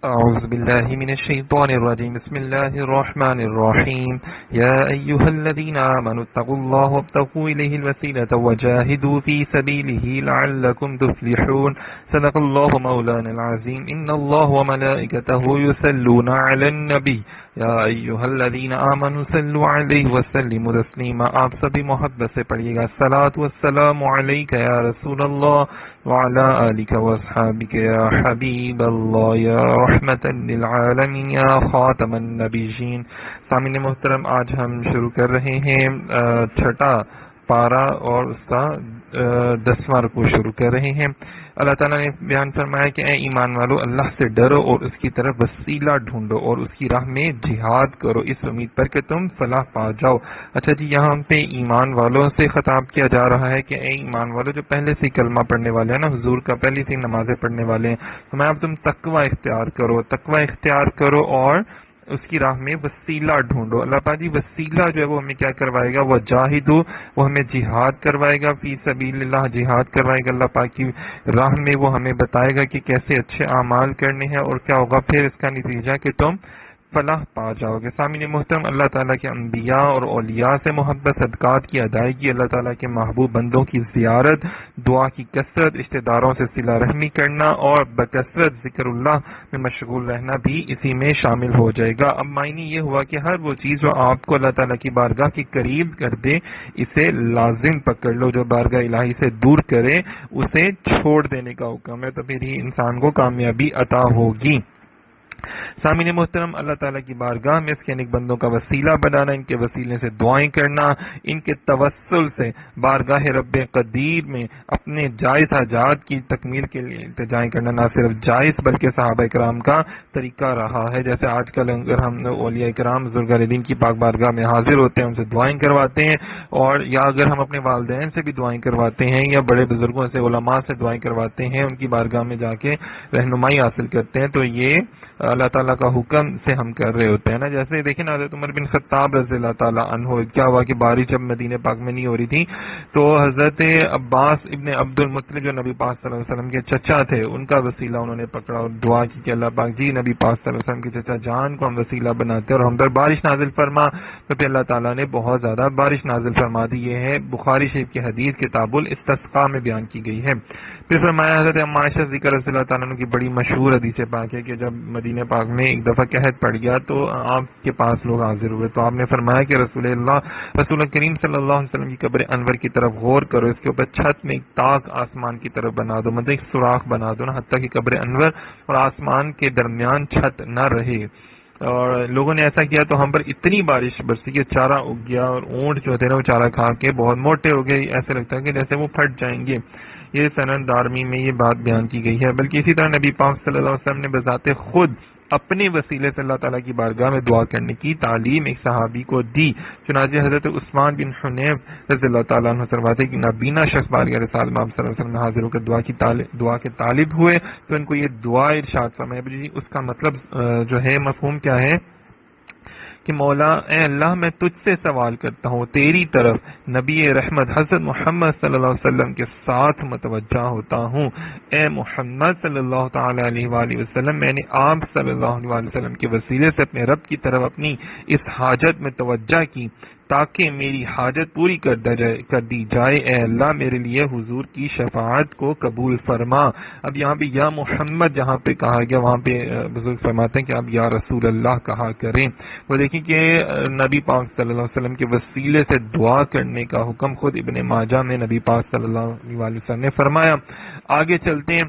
أعوذ بالله من الشيطان الرجيم بسم الله الرحمن الرحيم يا أيها الذين آمنوا اتقوا الله وابتغوا إليه الوسيلة وجاهدوا في سبيله لعلكم تفلحون صدق الله مولانا العظيم إن الله وملائكته يصلون على النبي یا ایھا الذین آمنوا صلوا علیہ وسلموا تسلیما. آپ سبھی محبت سے پڑھیے گا الصلاۃ والسلام علیک یا رسول اللہ وعلی آلک واصحابک یا حبیب اللہ یا رحمۃ للعالمین یا خاتم النبیین. سامعین محترم، آج ہم شروع کر رہے ہیں چھٹا پارہ اور اس کا 10واں رکوع شروع کر رہے ہیں. اللہ تعالیٰ نے بیان فرمایا کہ اے ایمان والو، اللہ سے ڈرو اور اس کی طرف وسیلہ ڈھونڈو اور اس کی راہ میں جہاد کرو اس امید پر کہ تم فلاح پا جاؤ. اچھا جی، یہاں پہ ایمان والوں سے خطاب کیا جا رہا ہے کہ اے ایمان والو جو پہلے سے کلمہ پڑھنے والے ہیں نا، حضور کا پہلی سے نمازیں پڑھنے والے ہیں، تو میں اب تم تقوی اختیار کرو اور اس کی راہ میں وسیلہ ڈھونڈو. اللہ پاک جی وسیلہ جو ہے وہ ہمیں کیا کروائے گا؟ وہ جاہدو، وہ ہمیں جہاد کروائے گا، فی سبیل اللہ جہاد کروائے گا. اللہ پاک کی راہ میں وہ ہمیں بتائے گا کہ کیسے اچھے اعمال کرنے ہیں اور کیا ہوگا پھر اس کا نتیجہ کہ تم فلاح پا جاؤ گے. سامعین محترم، اللہ تعالیٰ کے انبیاء اور اولیاء سے محبت، صدقات کی ادائیگی، اللہ تعالیٰ کے محبوب بندوں کی زیارت، دعا کی کثرت، رشتہ داروں سے صلہ رحمی کرنا اور بکثرت ذکر اللہ میں مشغول رہنا بھی اسی میں شامل ہو جائے گا. اب معنی یہ ہوا کہ ہر وہ چیز جو آپ کو اللہ تعالیٰ کی بارگاہ کے قریب کر دے اسے لازم پکڑ لو، جو بارگاہ الہی سے دور کرے اسے چھوڑ دینے کا حکم ہے، تو پھر ہی انسان کو کامیابی عطا ہوگی. سامعین محترم، اللہ تعالیٰ کی بارگاہ میں اس کے نیک بندوں کا وسیلہ بنانا، ان کے وسیلے سے دعائیں کرنا، ان کے توسل سے بارگاہ رب قدیر میں اپنے جائز حاجات کی تکمیل کے لیے التجائیں کرنا نہ صرف جائز بلکہ صحابہ کرام کا طریقہ رہا ہے. جیسے آج کل اگر ہم اولیاء کرام بزرگان دین کی پاک بارگاہ میں حاضر ہوتے ہیں، ان سے دعائیں کرواتے ہیں، اور یا اگر ہم اپنے والدین سے بھی دعائیں کرواتے ہیں یا بڑے بزرگوں سے، علماء سے دعائیں کرواتے ہیں، ان کی بارگاہ میں جا کے رہنمائی حاصل کرتے ہیں، تو یہ اللہ تعالیٰ کا حکم سے ہم کر رہے ہوتے ہیں نا. جیسے دیکھیں نا، حضرت عمر بن خطاب رضی اللہ تعالیٰ عنہ، کیا ہوا کہ بارش جب مدینہ پاک میں نہیں ہو رہی تھی تو حضرت عباس ابن عبد المطلب جو نبی پاک صلی اللہ علیہ وسلم کے چچا تھے، ان کا وسیلہ انہوں نے پکڑا اور دعا کی کہ اللہ پاک جی نبی پاک صلی اللہ علیہ وسلم کے چچا جان کو ہم وسیلہ بناتے اور ہم پر بارش نازل فرما. تو پھر اللہ تعالیٰ نے بہت زیادہ بارش نازل فرما دی. یہ ہے بخاری شریف کی حدیث کتاب الاستسقاء میں بیان کی گئی ہے. پھر فرمایا حضرت عائشہ ذکر رضی اللہ تعالیٰ عنہ کی بڑی مشہور حدیث پاک ہے کہ جب مدینہ پاک میں ایک دفعہ قحط پڑ گیا تو آپ کے پاس لوگ حاضر ہوئے، تو آپ نے فرمایا کہ رسول کریم صلی اللہ علیہ وسلم کی قبر انور کی طرف غور کرو، اس کے اوپر چھت میں ایک تاک آسمان کی طرف بنا دو، مطلب ایک سوراخ بنا دو نا، حتیٰ کہ قبر انور اور آسمان کے درمیان چھت نہ رہے. اور لوگوں نے ایسا کیا تو ہم پر اتنی بارش برسی کہ چارہ اگ گیا اور اونٹ جو تھے نا وہ چارہ کھا کے بہت موٹے ہو گئے، ایسے لگتا ہے کہ جیسے وہ پھٹ جائیں گے. یہ سند دارمی میں یہ بات بیان کی گئی ہے. بلکہ اسی طرح نبی پاک صلی اللہ علیہ وسلم نے بذات خود اپنے وسیلے سے اللہ تعالیٰ کی بارگاہ میں دعا کرنے کی تعلیم ایک صحابی کو دی. چنانچہ حضرت عثمان بن حنیف رضی اللہ تعالیٰ عنہ فرماتے کہ نابینا شخص بارگاہ رسول اللہ صلی اللہ علیہ وسلم میں حاضر ہو کر دعا کے طالب ہوئے تو ان کو یہ دعا ارشاد فرمایا. اس کا مطلب جو ہے مفہوم کیا ہے کہ مولا اے اللہ میں تجھ سے سوال کرتا ہوں، تیری طرف نبی رحمت حضرت محمد صلی اللہ علیہ وسلم کے ساتھ متوجہ ہوتا ہوں. اے محمد صلی اللہ تعالی علیہ وآلہ وسلم، میں نے آپ صلی اللہ علیہ وسلم کے وسیلے سے اپنے رب کی طرف اپنی اس حاجت میں توجہ کی تاکہ میری حاجت پوری کر دی جائے. اے اللہ میرے لیے حضور کی شفاعت کو قبول فرما. اب یہاں پہ یا محمد جہاں پہ کہا گیا وہاں پہ بزرگ فرماتے ہیں کہ اب یا رسول اللہ کہا کریں. وہ دیکھیں کہ نبی پاک صلی اللہ علیہ وسلم کے وسیلے سے دعا کرنے کا حکم خود ابن ماجہ میں نبی پاک صلی اللہ علیہ وسلم نے فرمایا. آگے چلتے ہیں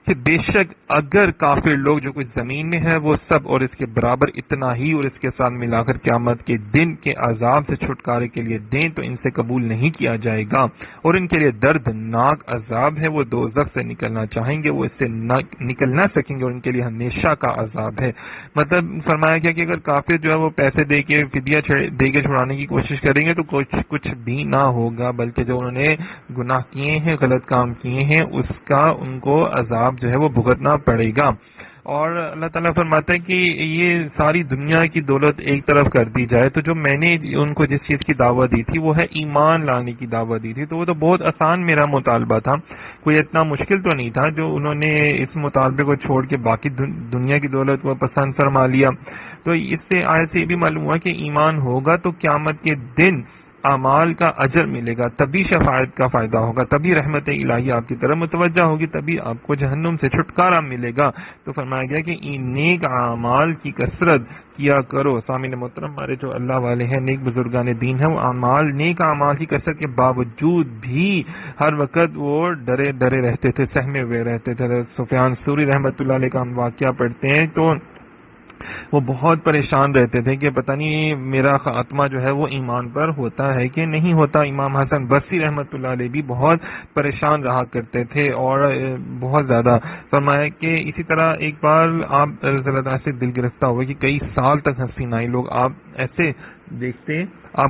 کہ بے شک اگر کافر لوگ جو کچھ زمین میں ہے وہ سب اور اس کے برابر اتنا ہی اور اس کے ساتھ ملا کر قیامت کے دن کے عذاب سے چھٹکارے کے لیے دیں تو ان سے قبول نہیں کیا جائے گا اور ان کے لیے دردناک عذاب ہے. وہ دوزخ سے نکلنا چاہیں گے وہ اس سے نکل نہ سکیں گے اور ان کے لیے ہمیشہ کا عذاب ہے. مطلب فرمایا گیا کہ اگر کافر جو ہے وہ پیسے دے کے فدیہ دے کے چھڑانے کی کوشش کریں گے تو کچھ بھی نہ ہوگا، بلکہ جو انہوں نے گناہ کیے ہیں، غلط کام کیے ہیں، اس کا ان کو عذاب جو ہے وہ بھگتنا پڑے گا. اور اللہ تعالیٰ فرماتا ہے کہ یہ ساری دنیا کی دولت ایک طرف کر دی جائے تو جو میں نے ان کو جس چیز کی دعوت دی تھی وہ ہے ایمان لانے کی دعوت دی تھی، تو وہ تو بہت آسان میرا مطالبہ تھا، کوئی اتنا مشکل تو نہیں تھا جو انہوں نے اس مطالبے کو چھوڑ کے باقی دنیا کی دولت کو پسند فرما لیا۔ تو اس سے آیت سے یہ بھی معلوم ہوا کہ ایمان ہوگا تو قیامت کے دن اعمال کا اجر ملے گا، تبھی شفاعت کا فائدہ ہوگا، تبھی رحمت الہی آپ کی طرف متوجہ ہوگی، تبھی آپ کو جہنم سے چھٹکارا ملے گا۔ تو فرمایا گیا کہ نیک اعمال کی کثرت کیا کرو۔ سامعین محترم، ہمارے جو اللہ والے ہیں، نیک بزرگان دین ہیں، وہ نیک اعمال کی کثرت کے باوجود بھی ہر وقت وہ ڈرے ڈرے رہتے تھے، سہمے ہوئے رہتے تھے۔ سفیان ثوری رحمۃ اللہ علیہ کا ہم واقعہ پڑھتے ہیں تو وہ بہت پریشان رہتے تھے کہ پتہ نہیں میرا خاتمہ جو ہے وہ ایمان پر ہوتا ہے کہ نہیں ہوتا۔ امام حسن بصری رحمۃ اللہ علیہ بھی بہت پریشان رہا کرتے تھے اور بہت زیادہ فرمایا کہ اسی طرح ایک بار آپ رضی اللہ عنہ سے دل گرفتہ ہوئے کہ کئی سال تک ہنسی نہ آئی، لوگ آپ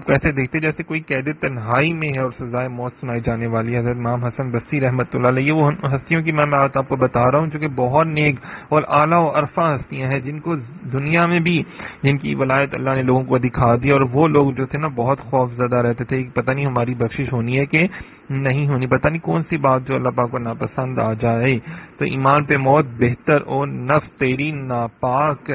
کو ایسے دیکھتے جیسے کوئی قید تنہائی میں ہے اور سزائے موت سنائی جانے والی ہے۔ حضرت امام حسن بصری رحمۃ اللہ علیہ، یہ وہ ہستیوں کی میں بات آپ کو بتا رہا ہوں جو کہ بہت نیک اور اعلیٰ و عرفہ ہستیاں ہیں، جن کو دنیا میں بھی جن کی ولایت اللہ نے لوگوں کو دکھا دی، اور وہ لوگ جو تھے نا بہت خوف زدہ رہتے تھے، پتہ نہیں ہماری بخشش ہونی ہے کہ نہیں ہونی، پتہ نہیں کون سی بات جو اللہ پاک کو ناپسند آ جائے۔ تو ایمان پہ موت بہتر اور نفس تیری ناپاک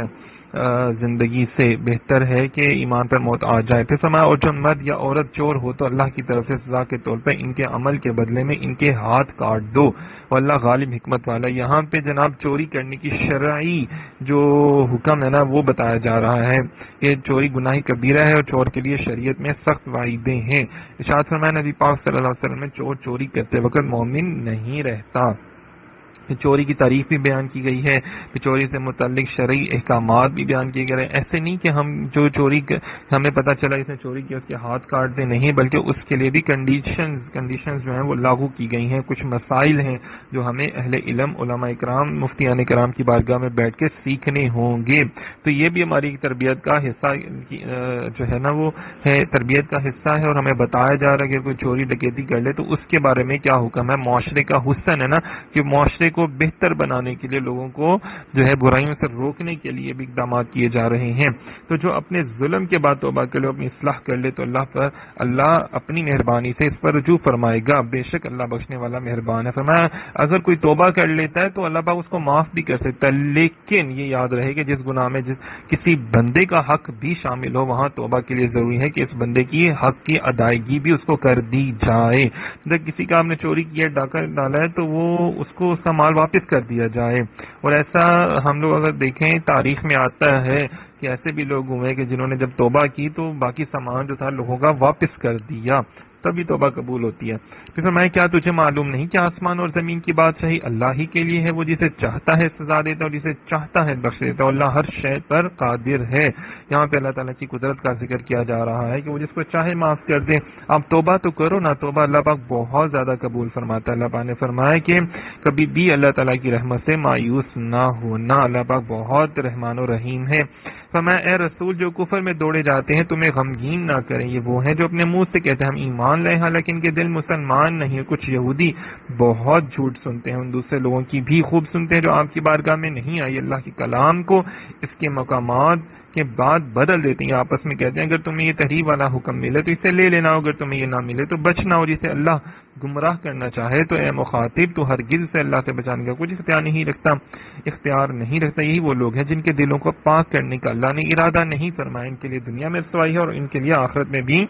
زندگی سے بہتر ہے کہ ایمان پر موت آ جائے۔ پھر فرمایا اور جو مرد یا عورت چور ہو تو اللہ کی طرف سے سزا کے طور پہ ان کے عمل کے بدلے میں ان کے ہاتھ کاٹ دو، اور اللہ غالب حکمت والا۔ یہاں پہ جناب چوری کرنے کی شرعی جو حکم ہے نا وہ بتایا جا رہا ہے کہ چوری گناہ کبیرہ ہے اور چور کے لیے شریعت میں سخت وعیدیں ہیں۔ ارشاد فرمایا نبی پاک صلی اللہ علیہ وسلم میں چور چوری کرتے وقت مومن نہیں رہتا۔ چوری کی تعریف بھی بیان کی گئی ہے، چوری سے متعلق شرعی احکامات بھی بیان کیے گئے ہیں۔ ایسے نہیں کہ ہم جو چوری ہمیں پتہ چلا اس نے چوری کیا اس کے ہاتھ کاٹ دیں، نہیں، بلکہ اس کے لیے بھی کنڈیشنز جو ہیں وہ لاگو کی گئی ہیں۔ کچھ مسائل ہیں جو ہمیں اہل علم، علماء کرام، مفتیان کرام کی بارگاہ میں بیٹھ کے سیکھنے ہوں گے۔ تو یہ بھی ہماری تربیت کا حصہ جو ہے نا وہ ہے، تربیت کا حصہ ہے، اور ہمیں بتایا جا رہا ہے کہ کوئی چوری ڈکیتی کر لے تو اس کے بارے میں کیا حکم ہے۔ معاشرے کا حسن ہے نا کہ معاشرے کو بہتر بنانے کے لیے، لوگوں کو جو ہے برائیوں سے روکنے کے لیے بھی اقدامات کیے جا رہے ہیں۔ تو جو اپنے ظلم کے بعد توبہ کر لے، اپنی اصلاح کر لے تو اللہ اپنی مہربانی سے اس پر رجوع فرمائے گا، بے شک اللہ بخشنے والا مہربان ہے۔ فرمایا اگر کوئی توبہ کر لیتا ہے تو اللہ پاک اس کو معاف بھی کر سکتا ہے، لیکن یہ یاد رہے کہ جس گناہ میں کسی بندے کا حق بھی شامل ہو وہاں توبہ کے لیے ضروری ہے کہ اس بندے کی حق کی ادائیگی بھی اس کو کر دی جائے۔ جب کسی کا آپ نے چوری کیا، ڈاکہ ڈالا ہے تو وہ اس کو اس کا مال واپس کر دیا جائے۔ اور ایسا ہم لوگ اگر دیکھیں تاریخ میں آتا ہے کہ ایسے بھی لوگ ہوئے کہ جنہوں نے جب توبہ کی تو باقی سامان جو تھا لوگوں کا واپس کر دیا، تبھی توبہ قبول ہوتی ہے۔ پھر فرمایا کیا تجھے معلوم نہیں کہ آسمان اور زمین کی بادشاہی اللہ ہی کے لیے ہے، وہ جسے چاہتا ہے سزا دیتا ہے اور جسے چاہتا ہے بخش دیتا ہے، اللہ ہر شے پر قادر ہے۔ یہاں پہ اللہ تعالیٰ کی قدرت کا ذکر کیا جا رہا ہے کہ وہ جس کو چاہے معاف کر دے۔ آپ توبہ تو کرو نا، توبہ اللہ پاک بہت زیادہ قبول فرماتا ہے۔ اللہ پاک نے فرمایا کہ کبھی بھی اللہ تعالیٰ کی رحمت سے مایوس نہ ہونا، اللہ پاک بہت رحمان و رحیم ہے۔ فرمایا اے رسول جو کفر میں دوڑے جاتے ہیں تمہیں غمگین نہ کریں، یہ وہ ہیں جو اپنے منہ سے کہتے ہیں ہم ایمان لائے حالانکہ ان کے دل مسلمان نہیں ہے۔ کچھ یہودی بہت جھوٹ سنتے ہیں، ان دوسرے لوگوں کی بھی خوب سنتے ہیں جو آپ کی بارگاہ میں نہیں آئی، اللہ کے کلام کو اس کے مقامات کے بعد بدل دیتے ہیں، آپس میں کہتے ہیں اگر تمہیں یہ تحریف والا حکم ملے تو اسے لے لینا، اگر تمہیں یہ نہ ملے تو بچنا، اور جسے اللہ گمراہ کرنا چاہے تو اے مخاطب تو ہرگز سے اللہ سے بچانے کا کچھ اختیار نہیں رکھتا۔ یہی وہ لوگ ہیں جن کے دلوں کو پاک کرنے کا اللہ نے ارادہ نہیں فرمایا، ان کے لیے دنیا میں رسوائی ہے اور ان کے لیے آخرت میں بھی۔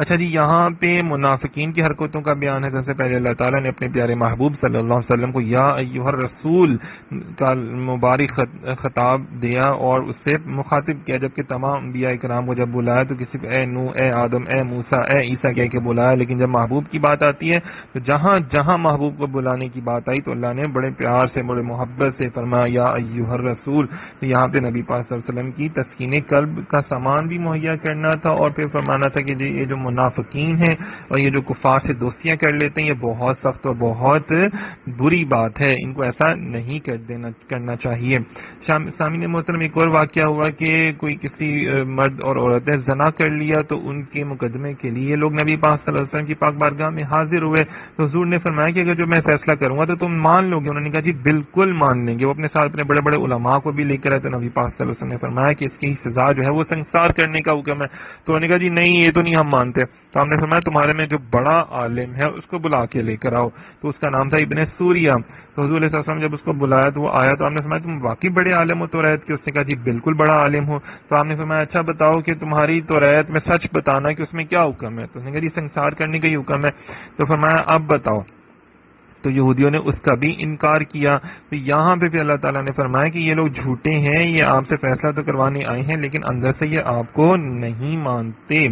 اچھا جی، یہاں پہ منافقین کی حرکتوں کا بیان ہے۔ سب سے پہلے اللہ تعالیٰ نے اپنے پیارے محبوب صلی اللہ علیہ وسلم کو یا ایھا الرسول کا مبارک خطاب دیا اور اس سے مخاطب کیا، جبکہ تمام انبیاء کرام کو جب بلایا تو کسی اے نوح، اے آدم، اے موسیٰ، اے عیسیٰ کہہ کے بلایا، لیکن جب محبوب کی بات آتی ہے تو جہاں جہاں محبوب کو بلانے کی بات آئی تو اللہ نے بڑے پیار سے، بڑے محبت سے فرمایا یا ایھا الرسول۔ تو یہاں پہ نبی پاک صلی اللہ علیہ وسلم کی تسکین قلب کا سامان بھی مہیا کرنا تھا، اور پھر فرمانا تھا کہ یہ جو منافقین ہیں، اور یہ جو کفار سے دوستیاں کر لیتے ہیں، یہ بہت سخت اور بہت بری بات ہے، ان کو ایسا نہیں کرنا چاہیے۔ سامعین محترم، ایک اور واقعہ ہوا کہ کوئی کسی مرد اور عورت نے زنا کر لیا، تو ان کے مقدمے کے لیے لوگ نبی پاک صلی اللہ علیہ وسلم کی پاک بارگاہ میں حاضر ہوئے، تو حضور نے فرمایا کہ اگر جو میں فیصلہ کروں گا تو تم مان لو گے؟ انہوں نے کہا جی بالکل مان لیں گے۔ وہ اپنے ساتھ اپنے بڑے بڑے علماء کو بھی لے کر آئے، تو نبی پاک صلی اللہ علیہ وسلم نے فرمایا کہ اس کی سزا جو ہے وہ سنسار کرنے کا حکم ہے۔ تو انہوں نے کہا جی نہیں، یہ تو نہیں ہم مانتے۔ تو ہم نے فرمایا تمہارے میں جو بڑا عالم ہے اس کو بلا کے لے کر آؤ، تو اس کا نام تھا ابن سوریہ۔ تو حضور صلی اللہ علیہ وسلم جب اس کو بلایا تو وہ آیا، تو ہم نے فرمایا تم واقعی بڑے عالم ہو توریت کے؟ اس نے کہا جی بالکل بڑا عالم ہو۔ تو آپ نے فرمایا اچھا بتاؤ کہ تمہاری توریت میں سچ بتانا کہ اس میں کیا حکم ہے؟ تو اس نے کہا جی سنسار کرنے کا ہی حکم ہے۔ تو فرمایا اب بتاؤ۔ تو یہودیوں نے اس کا بھی انکار کیا۔ تو یہاں پہ بھی اللہ تعالیٰ نے فرمایا کہ یہ لوگ جھوٹے ہیں، یہ آپ سے فیصلہ تو کروانے آئے ہیں لیکن اندر سے یہ آپ کو نہیں مانتے،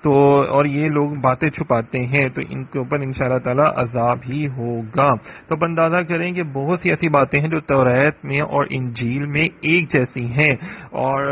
تو اور یہ لوگ باتیں چھپاتے ہیں، تو ان کے اوپر انشاءاللہ تعالیٰ عذاب ہی ہوگا۔ تو اب اندازہ کریں کہ بہت سی ایسی باتیں ہیں جو توریت میں اور انجیل میں ایک جیسی ہیں، اور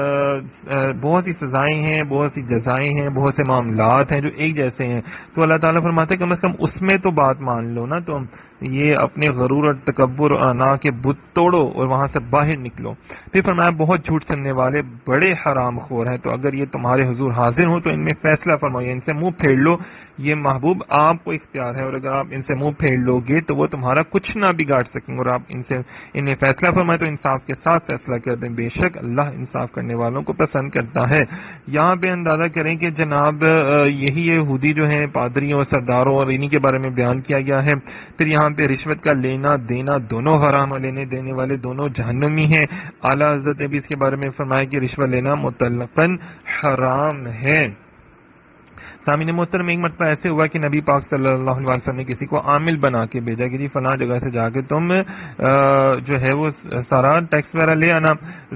بہت سی سزائیں ہیں، بہت سی جزائیں ہیں، بہت سے معاملات ہیں جو ایک جیسے ہیں۔ تو اللہ تعالیٰ فرماتے ہیں کم از کم اس میں تو بات مان لو نا تم، یہ اپنے غرور اور تکبر اور انا کے بت توڑو اور وہاں سے باہر نکلو۔ پھر فرمایا بہت جھوٹ سننے والے بڑے حرام خور ہیں، تو اگر یہ تمہارے حضور حاضر ہوں تو ان میں فیصلہ فرمائیے، ان سے منہ پھیر لو، یہ محبوب آپ کو اختیار ہے، اور اگر آپ ان سے منہ پھیر لو گے تو وہ تمہارا کچھ نہ بگاڑ سکیں گے، اور آپ ان میں فیصلہ فرمائے تو انصاف کے ساتھ فیصلہ کر دیں، بے شک اللہ انصاف کرنے والوں کو پسند کرتا ہے۔ یہاں پہ اندازہ کریں کہ جناب یہی یہودی جو ہیں پادریوں اور سرداروں اور انہی کے بارے میں بیان کیا گیا ہے۔ پھر یہاں پہ رشوت کا لینا دینا دونوں حرام، لینے دینے والے دونوں جہنمی ہیں۔ اعلیٰ حضرت نے بھی اس کے بارے میں فرمایا کہ رشوت لینا مطلقاً حرام ہے۔ سامعین محترم، ایک مرتبہ ایسے ہوا کہ نبی پاک صلی اللہ علیہ وسلم نے کسی کو عامل بنا کے بھیجا کہ جی فلاں جگہ سے جا کے تم جو ہے وہ سارا ٹیکس وغیرہ لے آنا،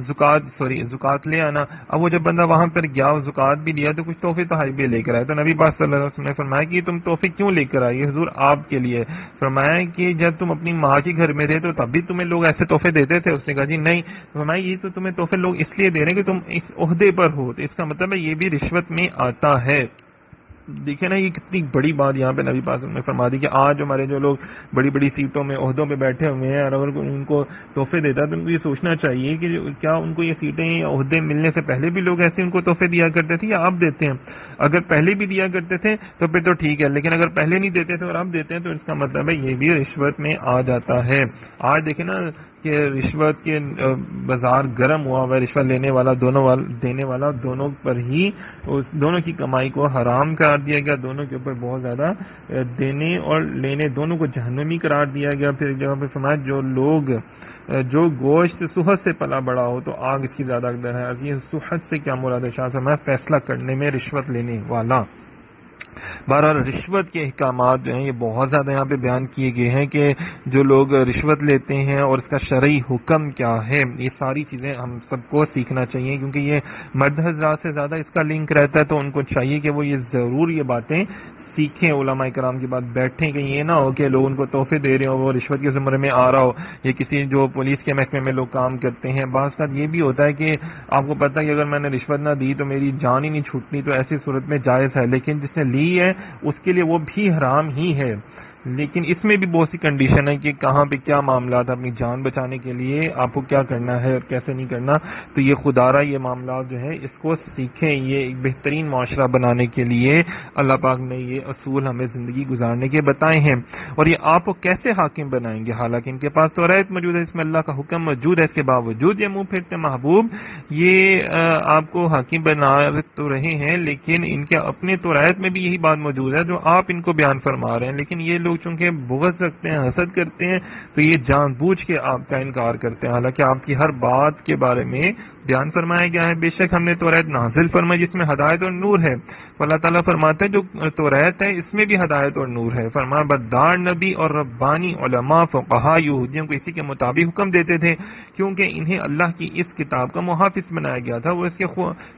زکات لے آنا۔ اب وہ جب بندہ وہاں پر گیا اور زکات بھی لیا تو کچھ تحفے تحائف لے کر آئے، تو نبی پاک صلی اللہ علیہ وسلم نے فرمایا کہ تم تحفے کیوں لے کر آئے؟ حضور آپ کے لیے۔ فرمایا کہ جب تم اپنی ماں کے گھر میں تھے تو تب بھی تمہیں لوگ ایسے تحفے دیتے تھے؟ اس نے کہا جی نہیں۔ فرمایا یہ تو تمہیں تحفے لوگ اس لیے دے رہے ہیں کہ تم اس عہدے پر ہو، تو اس کا مطلب ہے یہ بھی رشوت میں آتا ہے۔ دیکھیں نا یہ کتنی بڑی بات یہاں پہ نبی پاک نے فرما دی کہ آج ہمارے جو لوگ بڑی بڑی سیٹوں میں عہدوں پہ بیٹھے ہوئے ہیں، اور اگر ان کو تحفے دیتا ہے تو ان کو یہ سوچنا چاہیے کہ کیا ان کو یہ سیٹیں یا عہدے ملنے سے پہلے بھی لوگ ایسے ان کو تحفے دیا کرتے تھے یا اب دیتے ہیں؟ اگر پہلے بھی دیا کرتے تھے تو پھر تو ٹھیک ہے، لیکن اگر پہلے نہیں دیتے تھے اور اب دیتے ہیں تو اس کا مطلب ہے یہ بھی رشوت میں آ جاتا ہے۔ آج دیکھیں نا کہ رشوت کے بازار گرم ہوا ہوا ہے، رشوت لینے والا دینے والا دونوں پر ہی دونوں کی کمائی کو حرام قرار دیا گیا، دونوں کے اوپر بہت زیادہ دینے اور لینے دونوں کو جہنمی قرار دیا گیا۔ پھر ایک جگہ پہ فرمایا جو گوشت صحت سے پلا بڑا ہو تو آگ اس کی زیادہ اقدر ہے۔ یہ صحت سے کیا مراد ہے؟ شاہ فرمایا فیصلہ کرنے میں رشوت لینے والا۔ بہرحال رشوت کے احکامات جو ہیں یہ بہت زیادہ یہاں پہ بیان کیے گئے ہیں کہ جو لوگ رشوت لیتے ہیں اور اس کا شرعی حکم کیا ہے، یہ ساری چیزیں ہم سب کو سیکھنا چاہیے، کیونکہ یہ مرد حضرات سے زیادہ اس کا لنک رہتا ہے، تو ان کو چاہیے کہ وہ یہ ضرور یہ باتیں سیکھیں، علماء کرام کے بعد بیٹھیں، کہ یہ نہ ہو کہ لوگ ان کو تحفے دے رہے ہو، وہ رشوت کے زمرے میں آ رہا ہو، یا کسی جو پولیس کے محکمے میں لوگ کام کرتے ہیں، بعض کا یہ بھی ہوتا ہے کہ آپ کو پتہ ہے کہ اگر میں نے رشوت نہ دی تو میری جان ہی نہیں چھوٹنی، تو ایسی صورت میں جائز ہے، لیکن جس نے لی ہے اس کے لیے وہ بھی حرام ہی ہے۔ لیکن اس میں بھی بہت سی کنڈیشن ہے کہ کہاں پہ کیا معاملات، اپنی جان بچانے کے لیے آپ کو کیا کرنا ہے اور کیسے نہیں کرنا، تو یہ خدارہ یہ معاملات جو ہے اس کو سیکھیں، یہ ایک بہترین معاشرہ بنانے کے لیے اللہ پاک نے یہ اصول ہمیں زندگی گزارنے کے بتائے ہیں۔ اور یہ آپ کو کیسے حاکم بنائیں گے؟ حالانکہ ان کے پاس توریت موجود ہے، اس میں اللہ کا حکم موجود ہے، اس کے باوجود یہ منہ پھیرتے محبوب یہ آپ کو حاکم بنا تو رہے ہیں، لیکن ان کے اپنے توریت میں بھی یہی بات موجود ہے جو آپ ان کو بیان فرما رہے ہیں، لیکن یہ لوگ چونکہ بغض رکھتے ہیں، حسد کرتے ہیں، تو یہ جان بوجھ کے آپ کا انکار کرتے ہیں، حالانکہ آپ کی ہر بات کے بارے میں بیان فرمایا گیا ہے۔ بے شک ہم نے توریت نازل فرمائی جس میں ہدایت اور نور ہے، اللہ تعالیٰ فرماتے ہیں جو توریت ہے اس میں بھی ہدایت اور نور ہے۔ فرمایا بدار نبی اور ربانی علماء فقہا یہودیوں کو اسی کے مطابق حکم دیتے تھے، کیونکہ انہیں اللہ کی اس کتاب کا محافظ بنایا گیا تھا، وہ اس کے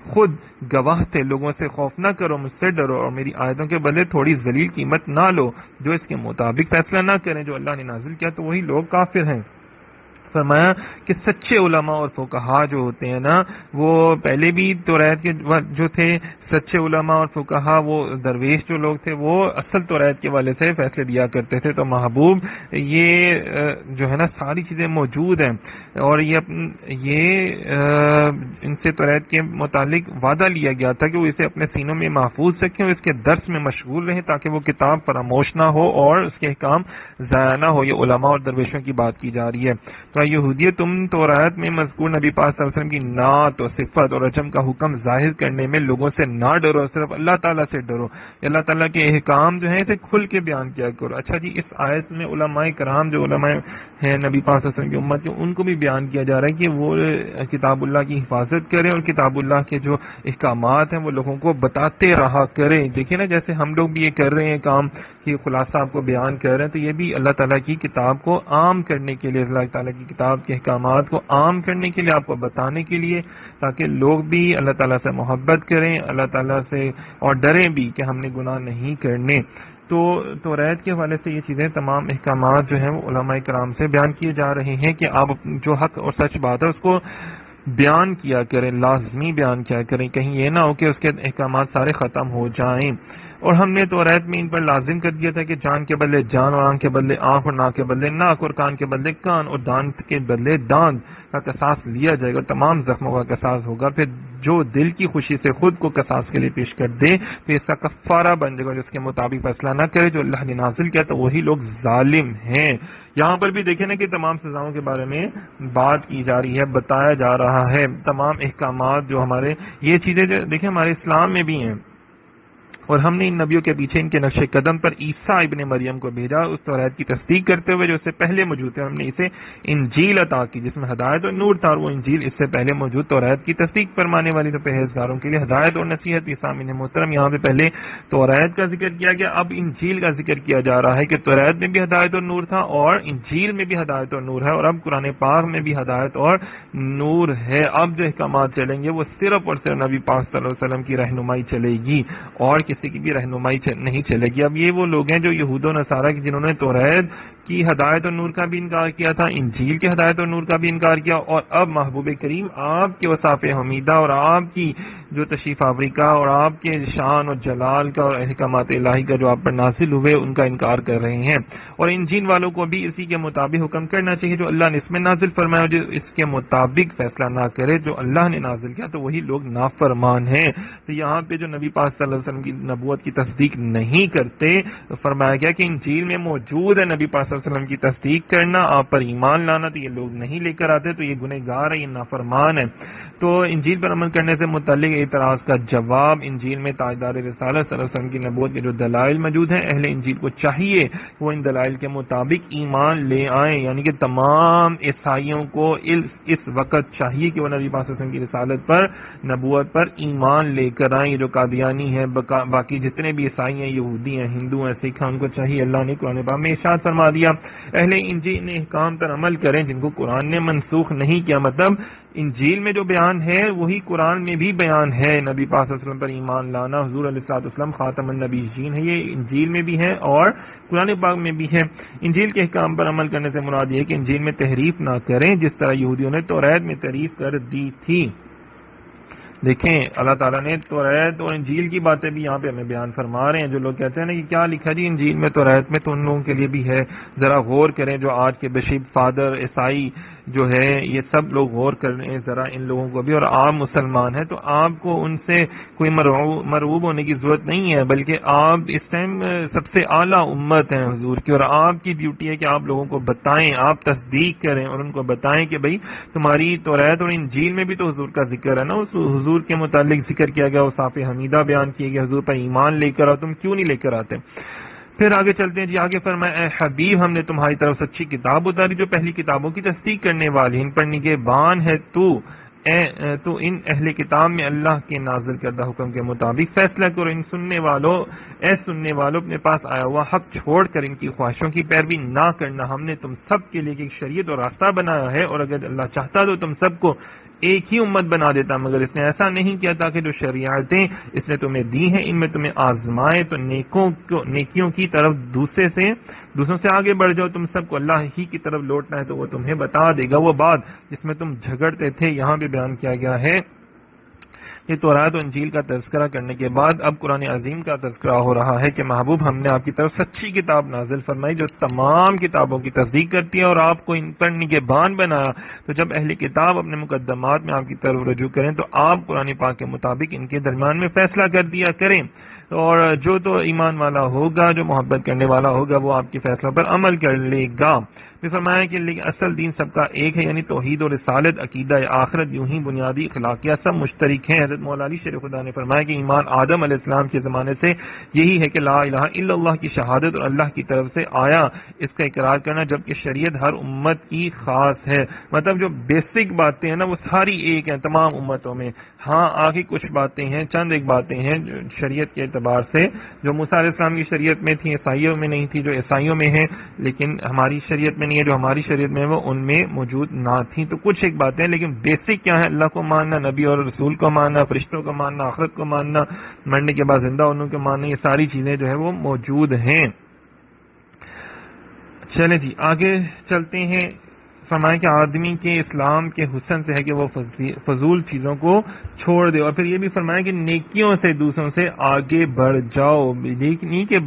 خود گواہ تھے۔ لوگوں سے خوف نہ کرو، مجھ سے ڈرو، اور میری آیتوں کے بدلے تھوڑی ذلیل قیمت نہ لو، جو اس کے مطابق فیصلہ نہ کریں جو اللہ نے نازل کیا تو وہی لوگ کافر ہیں۔ فرمایا کہ سچے علماء اور فقہا جو ہوتے ہیں نا وہ پہلے بھی توریت کے جو تھے سچے علماء اور فقہا وہ درویش جو لوگ تھے وہ اصل توریت کے حوالے سے فیصلے دیا کرتے تھے. تو محبوب یہ جو ہے نا ساری چیزیں موجود ہیں اور یہ ان سے توریت کے متعلق وعدہ لیا گیا تھا کہ وہ اسے اپنے سینوں میں محفوظ رکھیں اور اس کے درس میں مشغول رہیں تاکہ وہ کتاب فراموش نہ ہو اور اس کے احکام ضائع نہ ہو. یہ علماء اور درویشوں کی بات کی جا رہی ہے. تو یہودیت تم توریت میں مذکور نبی پاک صلی اللہ علیہ وسلم کی نعت اور صفت اور رجم کا حکم ظاہر کرنے میں لوگوں سے نہ ڈرو, صرف اللہ تعالیٰ سے ڈرو. اللہ تعالیٰ کے احکام جو ہیں اسے کھل کے بیان کیا کرو. اچھا جی, اس آیت میں علماء کرام جو علماء ہیں نبی پاک صلی اللہ علیہ وسلم کی امت کے, ان کو بھی بیان کیا جا رہا ہے کہ وہ کتاب اللہ کی حفاظت کریں اور کتاب اللہ کے جو احکامات ہیں وہ لوگوں کو بتاتے رہا کریں. دیکھیں نا جیسے ہم لوگ بھی یہ کر رہے ہیں کام کہ خلاصہ آپ کو بیان کر رہے ہیں, تو یہ بھی اللہ تعالیٰ کی کتاب کو عام کرنے کے لیے, اللہ تعالیٰ کی کتاب کے احکامات کو عام کرنے کے لیے, آپ کو بتانے کے لیے, تاکہ لوگ بھی اللہ تعالیٰ سے محبت کریں, اللہ تعالیٰ سے اور ڈریں بھی کہ ہم نے گناہ نہیں کرنے. تو توریت کے حوالے سے یہ چیزیں تمام احکامات جو ہیں وہ علماء کرام سے بیان کیے جا رہے ہیں کہ آپ جو حق اور سچ بات ہے اس کو بیان کیا کریں, لازمی بیان کیا کریں. کہیں یہ نہ ہو کہ اس کے احکامات سارے ختم ہو جائیں. اور ہم نے توریت میں ان پر لازم کر دیا تھا کہ جان کے بدلے جان اور آنکھ کے بدلے آنکھ اور ناک کے بدلے ناک اور کان کے بدلے کان اور دانت کے بدلے دانت کا قصاص لیا جائے گا, تمام زخموں کا قصاص ہوگا. پھر جو دل کی خوشی سے خود کو قصاص کے لیے پیش کر دے تو اس کا کفارہ بن جائے گا, جس کے مطابق فیصلہ نہ کرے جو اللہ نے نازل کیا تو وہی لوگ ظالم ہیں. یہاں پر بھی دیکھیں نا کہ تمام سزاؤں کے بارے میں بات کی جا رہی ہے, بتایا جا رہا ہے تمام احکامات جو ہمارے, یہ چیزیں جو دیکھیں ہمارے اسلام میں بھی ہیں. اور ہم نے ان نبیوں کے پیچھے ان کے نقش قدم پر عیسیٰ ابن مریم کو بھیجا اس توریت کی تصدیق کرتے ہوئے جو اس سے پہلے موجود تھے. ہم نے اسے انجیل عطا کی جس میں ہدایت اور نور تھا, اور وہ انجیل اس سے پہلے موجود توریت کی تصدیق فرمانے والی تو پرہیزگاروں کے لیے ہدایت اور نصیحت. سامعین محترم, یہاں پہ پہلے توریت کا ذکر کیا گیا, اب انجیل کا ذکر کیا جا رہا ہے کہ توریت میں بھی ہدایت اور نور تھا اور انجیل میں بھی ہدایت اور نور ہے, اور اب قرآن پاک میں بھی ہدایت اور نور ہے. اب جو احکامات چلیں گے وہ صرف اور صرف نبی پاک صلی اللہ علیہ وسلم کی رہنمائی چلے گی اور کسی کی بھی رہنمائی نہیں چلے گی. اب یہ وہ لوگ ہیں جو یہود و نصارہ کی جنہوں نے توریت کی ہدایت اور نور کا بھی انکار کیا تھا, انجیل کی ہدایت اور نور کا بھی انکار کیا, اور اب محبوب کریم آپ کے اوصاف حمیدہ اور آپ کی جو تشریف آوری کا اور آپ کے شان اور جلال کا اور احکامات الہی کا جو آپ پر نازل ہوئے ان کا انکار کر رہے ہیں. اور انجیل والوں کو بھی اسی کے مطابق حکم کرنا چاہیے جو اللہ نے اس میں نازل فرمایا, جو اس کے مطابق فیصلہ نہ کرے جو اللہ نے نازل کیا تو وہی لوگ نافرمان ہیں. تو یہاں پہ جو نبی پاک صلی اللہ علیہ وسلم کی نبوت کی تصدیق نہیں کرتے تو فرمایا گیا کہ انجیل میں موجود ہے نبی پاک صلی اللہ علیہ وسلم کی تصدیق کرنا, آپ پر ایمان لانا, تو یہ لوگ نہیں لے کر آتے تو یہ گنہگار ہے, یہ نافرمان ہے. تو انجیل پر عمل کرنے سے متعلق اعتراض کا جواب, انجیل میں تاجدار رسالت صلی اللہ علیہ وسلم کی نبوت کے جو دلائل موجود ہیں اہل انجیل کو چاہیے وہ ان دلائل کے مطابق ایمان لے آئیں. یعنی کہ تمام عیسائیوں کو اس وقت چاہیے کہ وہ نبی پاک صلی اللہ علیہ وسلم کی رسالت پر نبوت پر ایمان لے کر آئیں. جو قادیانی ہیں, باقی جتنے بھی عیسائی ہیں, یہودی ہیں, ہندو ہیں, سکھ ہیں, ان کو چاہیے, اللہ نے قرآن پاک میں ارشاد فرما دیا اہل انجیل نے احکام پر عمل کریں جن کو قرآن نے منسوخ نہیں کیا. مطلب انجیل میں جو بیان ہے وہی قرآن میں بھی بیان ہے. نبی پاک صلی اللہ علیہ وسلم پر ایمان لانا, حضور علیہ الصلوۃ والسلام خاتم النبیین ہے, یہ انجیل میں بھی ہے اور قرآن پاک میں بھی ہے. انجیل کے احکام پر عمل کرنے سے مراد یہ ہے کہ انجیل میں تحریف نہ کریں جس طرح یہودیوں نے توریت میں تحریف کر دی تھی. دیکھیں اللہ تعالیٰ نے توریت اور انجیل کی باتیں بھی یہاں پہ ہمیں بیان فرما رہے ہیں. جو لوگ کہتے ہیں نا کہ کیا لکھا جی انجیل میں توریت میں, تو ان لوگوں کے لیے بھی ہے, ذرا غور کریں. جو آج کے بشیب فادر عیسائی جو ہے یہ سب لوگ غور کر رہے ہیں ذرا ان لوگوں کو بھی, اور عام مسلمان ہیں تو آپ کو ان سے کوئی مرعوب ہونے کی ضرورت نہیں ہے, بلکہ آپ اس ٹائم سب سے اعلیٰ امت ہیں حضور کی, اور آپ کی ڈیوٹی ہے کہ آپ لوگوں کو بتائیں, آپ تصدیق کریں اور ان کو بتائیں کہ بھئی تمہاری توریت اور انجیل میں بھی تو حضور کا ذکر ہے نا, اس حضور کے متعلق ذکر کیا گیا, اوصاف حمیدہ بیان کیے گئے, حضور پر ایمان لے کر آؤ, تم کیوں نہیں لے کر آتے. پھر آگے چلتے ہیں جی. آگے فرمایا اے حبیب ہم نے تمہاری طرف سچی کتاب اتاری جو پہلی کتابوں کی تصدیق کرنے والی, ان پر نگہبان ہے تو ان اہل کتاب میں اللہ کے نازل کردہ حکم کے مطابق فیصلہ کرو. ان سننے والوں اپنے پاس آیا ہوا حق چھوڑ کر ان کی خواہشوں کی پیروی نہ کرنا. ہم نے تم سب کے لیے ایک شریعت اور راستہ بنایا ہے, اور اگر اللہ چاہتا تو تم سب کو ایک ہی امت بنا دیتا, مگر اس نے ایسا نہیں کیا تاکہ جو شریعتیں اس نے تمہیں دی ہیں ان میں تمہیں آزمائے تو نیکیوں کی طرف دوسروں سے آگے بڑھ جاؤ. تم سب کو اللہ ہی کی طرف لوٹنا ہے تو وہ تمہیں بتا دے گا. وہ بات جس میں تم جھگڑتے تھے یہاں بھی بیان کیا گیا ہے. یہ تورات و انجیل کا تذکرہ کرنے کے بعد اب قرآن عظیم کا تذکرہ ہو رہا ہے کہ محبوب ہم نے آپ کی طرف سچی کتاب نازل فرمائی جو تمام کتابوں کی تصدیق کرتی ہے اور آپ کو ان پر نگہبان بنایا. تو جب اہل کتاب اپنے مقدمات میں آپ کی طرف رجوع کریں تو آپ قرآن پاک کے مطابق ان کے درمیان میں فیصلہ کر دیا کریں, اور جو تو ایمان والا ہوگا, جو محبت کرنے والا ہوگا, وہ آپ کے فیصلوں پر عمل کر لے گا. پھر فرمایا کہ اصل دین سب کا ایک ہے, یعنی توحید اور رسالت, عقیدہ آخرت, یوں ہی بنیادی اخلاقیات سب مشترک ہیں. حضرت مولا علی شیر خدا نے فرمایا کہ ایمان آدم علیہ السلام کے زمانے سے یہی ہے کہ لا الہ الا اللہ کی شہادت اور اللہ کی طرف سے آیا اس کا اقرار کرنا, جبکہ شریعت ہر امت کی خاص ہے. مطلب جو بیسک باتیں ہیں نا وہ ساری ایک ہیں تمام امتوں میں. ہاں آگے کچھ باتیں ہیں, چند ایک باتیں ہیں جو شریعت کے اعتبار سے جو موسیٰ علیہ السلام کی شریعت میں تھی عیسائیوں میں نہیں تھی, جو عیسائیوں میں ہیں لیکن ہماری شریعت میں نہیں ہے, جو ہماری شریعت میں وہ ان میں موجود نہ تھیں. تو کچھ ایک باتیں ہیں, لیکن بیسک کیا ہے؟ اللہ کو ماننا, نبی اور رسول کو ماننا, فرشتوں کو ماننا, آخرت کو ماننا, مرنے کے بعد زندہ ہونے کو ماننا, یہ ساری چیزیں جو ہے وہ موجود ہیں. چلیں جی آگے چلتے ہیں. فرمایا کہ آدمی کے اسلام کے حسن سے ہے کہ وہ فضول چیزوں کو چھوڑ دے, اور پھر یہ بھی فرمایا کہ نیکیوں سے دوسروں سے آگے بڑھ جاؤ. نہیں کہ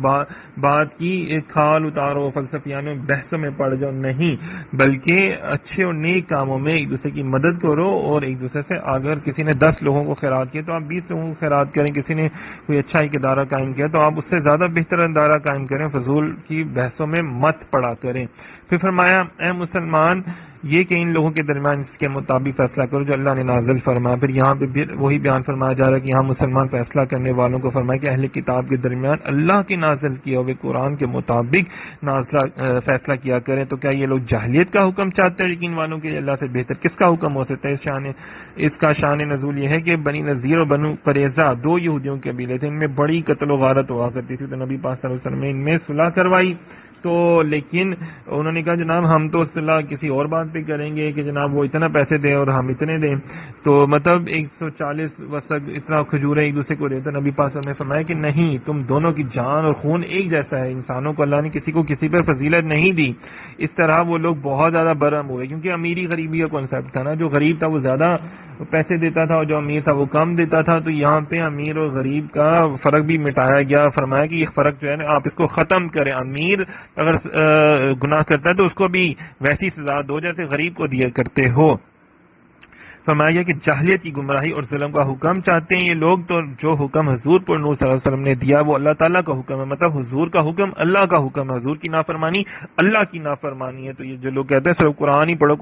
بات کی کھال اتارو, فلسفیانوں بحثوں میں پڑ جاؤ, نہیں, بلکہ اچھے اور نیک کاموں میں ایک دوسرے کی مدد کرو, اور ایک دوسرے سے اگر کسی نے 10 لوگوں کو خیرات کیا تو آپ 20 لوگوں کو خیرات کریں. کسی نے کوئی اچھا ایک ادارہ قائم کیا تو آپ اس سے زیادہ بہتر ادارہ قائم کریں, فضول کی بحثوں میں مت پڑا کریں. پھر فرمایا اے مسلمان یہ کہ ان لوگوں کے درمیان اس کے مطابق فیصلہ کرو جو اللہ نے نازل فرمایا. پھر یہاں پہ وہی بیان فرمایا جا رہا ہے کہ یہاں مسلمان فیصلہ کرنے والوں کو فرمایا کہ اہل کتاب کے درمیان اللہ کے نازل کیا ہوئے قرآن کے مطابق فیصلہ کیا کریں. تو کیا یہ لوگ جاہلیت کا حکم چاہتے ہیں یقین والوں کے؟ اللہ سے بہتر کس کا حکم ہو سکتا ہے؟ اس کا شان نزول یہ ہے کہ بنی نذیر اور بنو قریظہ 2 یہودیوں کے قبیلے تھے, ان میں بڑی قتل و غارت ہوا کرتی تھی, تو نبی پاک صلی اللہ علیہ وسلم نے ان میں صلح کروائی. تو لیکن انہوں نے کہا جناب ہم تو صلاح کسی اور بات پہ کریں گے کہ جناب وہ اتنا پیسے دیں اور ہم اتنے دیں. تو مطلب 140 وسق اتنا کھجوریں ایک دوسرے کو دیتے. نبی پاک صلی اللہ علیہ وسلم نے فرمایا کہ نہیں, تم دونوں کی جان اور خون ایک جیسا ہے, انسانوں کو اللہ نے کسی کو کسی پر فضیلت نہیں دی. اس طرح وہ لوگ بہت زیادہ برہم ہوئے, کیونکہ امیری غریبی کا کانسیپٹ تھا نا, جو غریب تھا وہ زیادہ پیسے دیتا تھا اور جو امیر تھا وہ کم دیتا تھا. تو یہاں پہ امیر اور غریب کا فرق بھی مٹایا گیا. فرمایا کہ یہ فرق جو ہے نا آپ اس کو ختم کریں. امیر اگر گناہ کرتا ہے تو اس کو بھی ویسی سزا دو جیسے غریب کو دیا کرتے ہو. فرمایا کہ جاہلیت کی گمراہی اور ظلم کا حکم چاہتے ہیں یہ لوگ, تو جو حکم حضور پر نور صلی اللہ علیہ وسلم نے دیا وہ اللہ تعالیٰ کا حکم ہے. مطلب حضور کا حکم اللہ کا حکم ہے, حضور کی نافرمانی اللہ کی نافرمانی ہے. تو یہ جو لوگ کہتے ہیں صرف قرآن ہی پڑھو,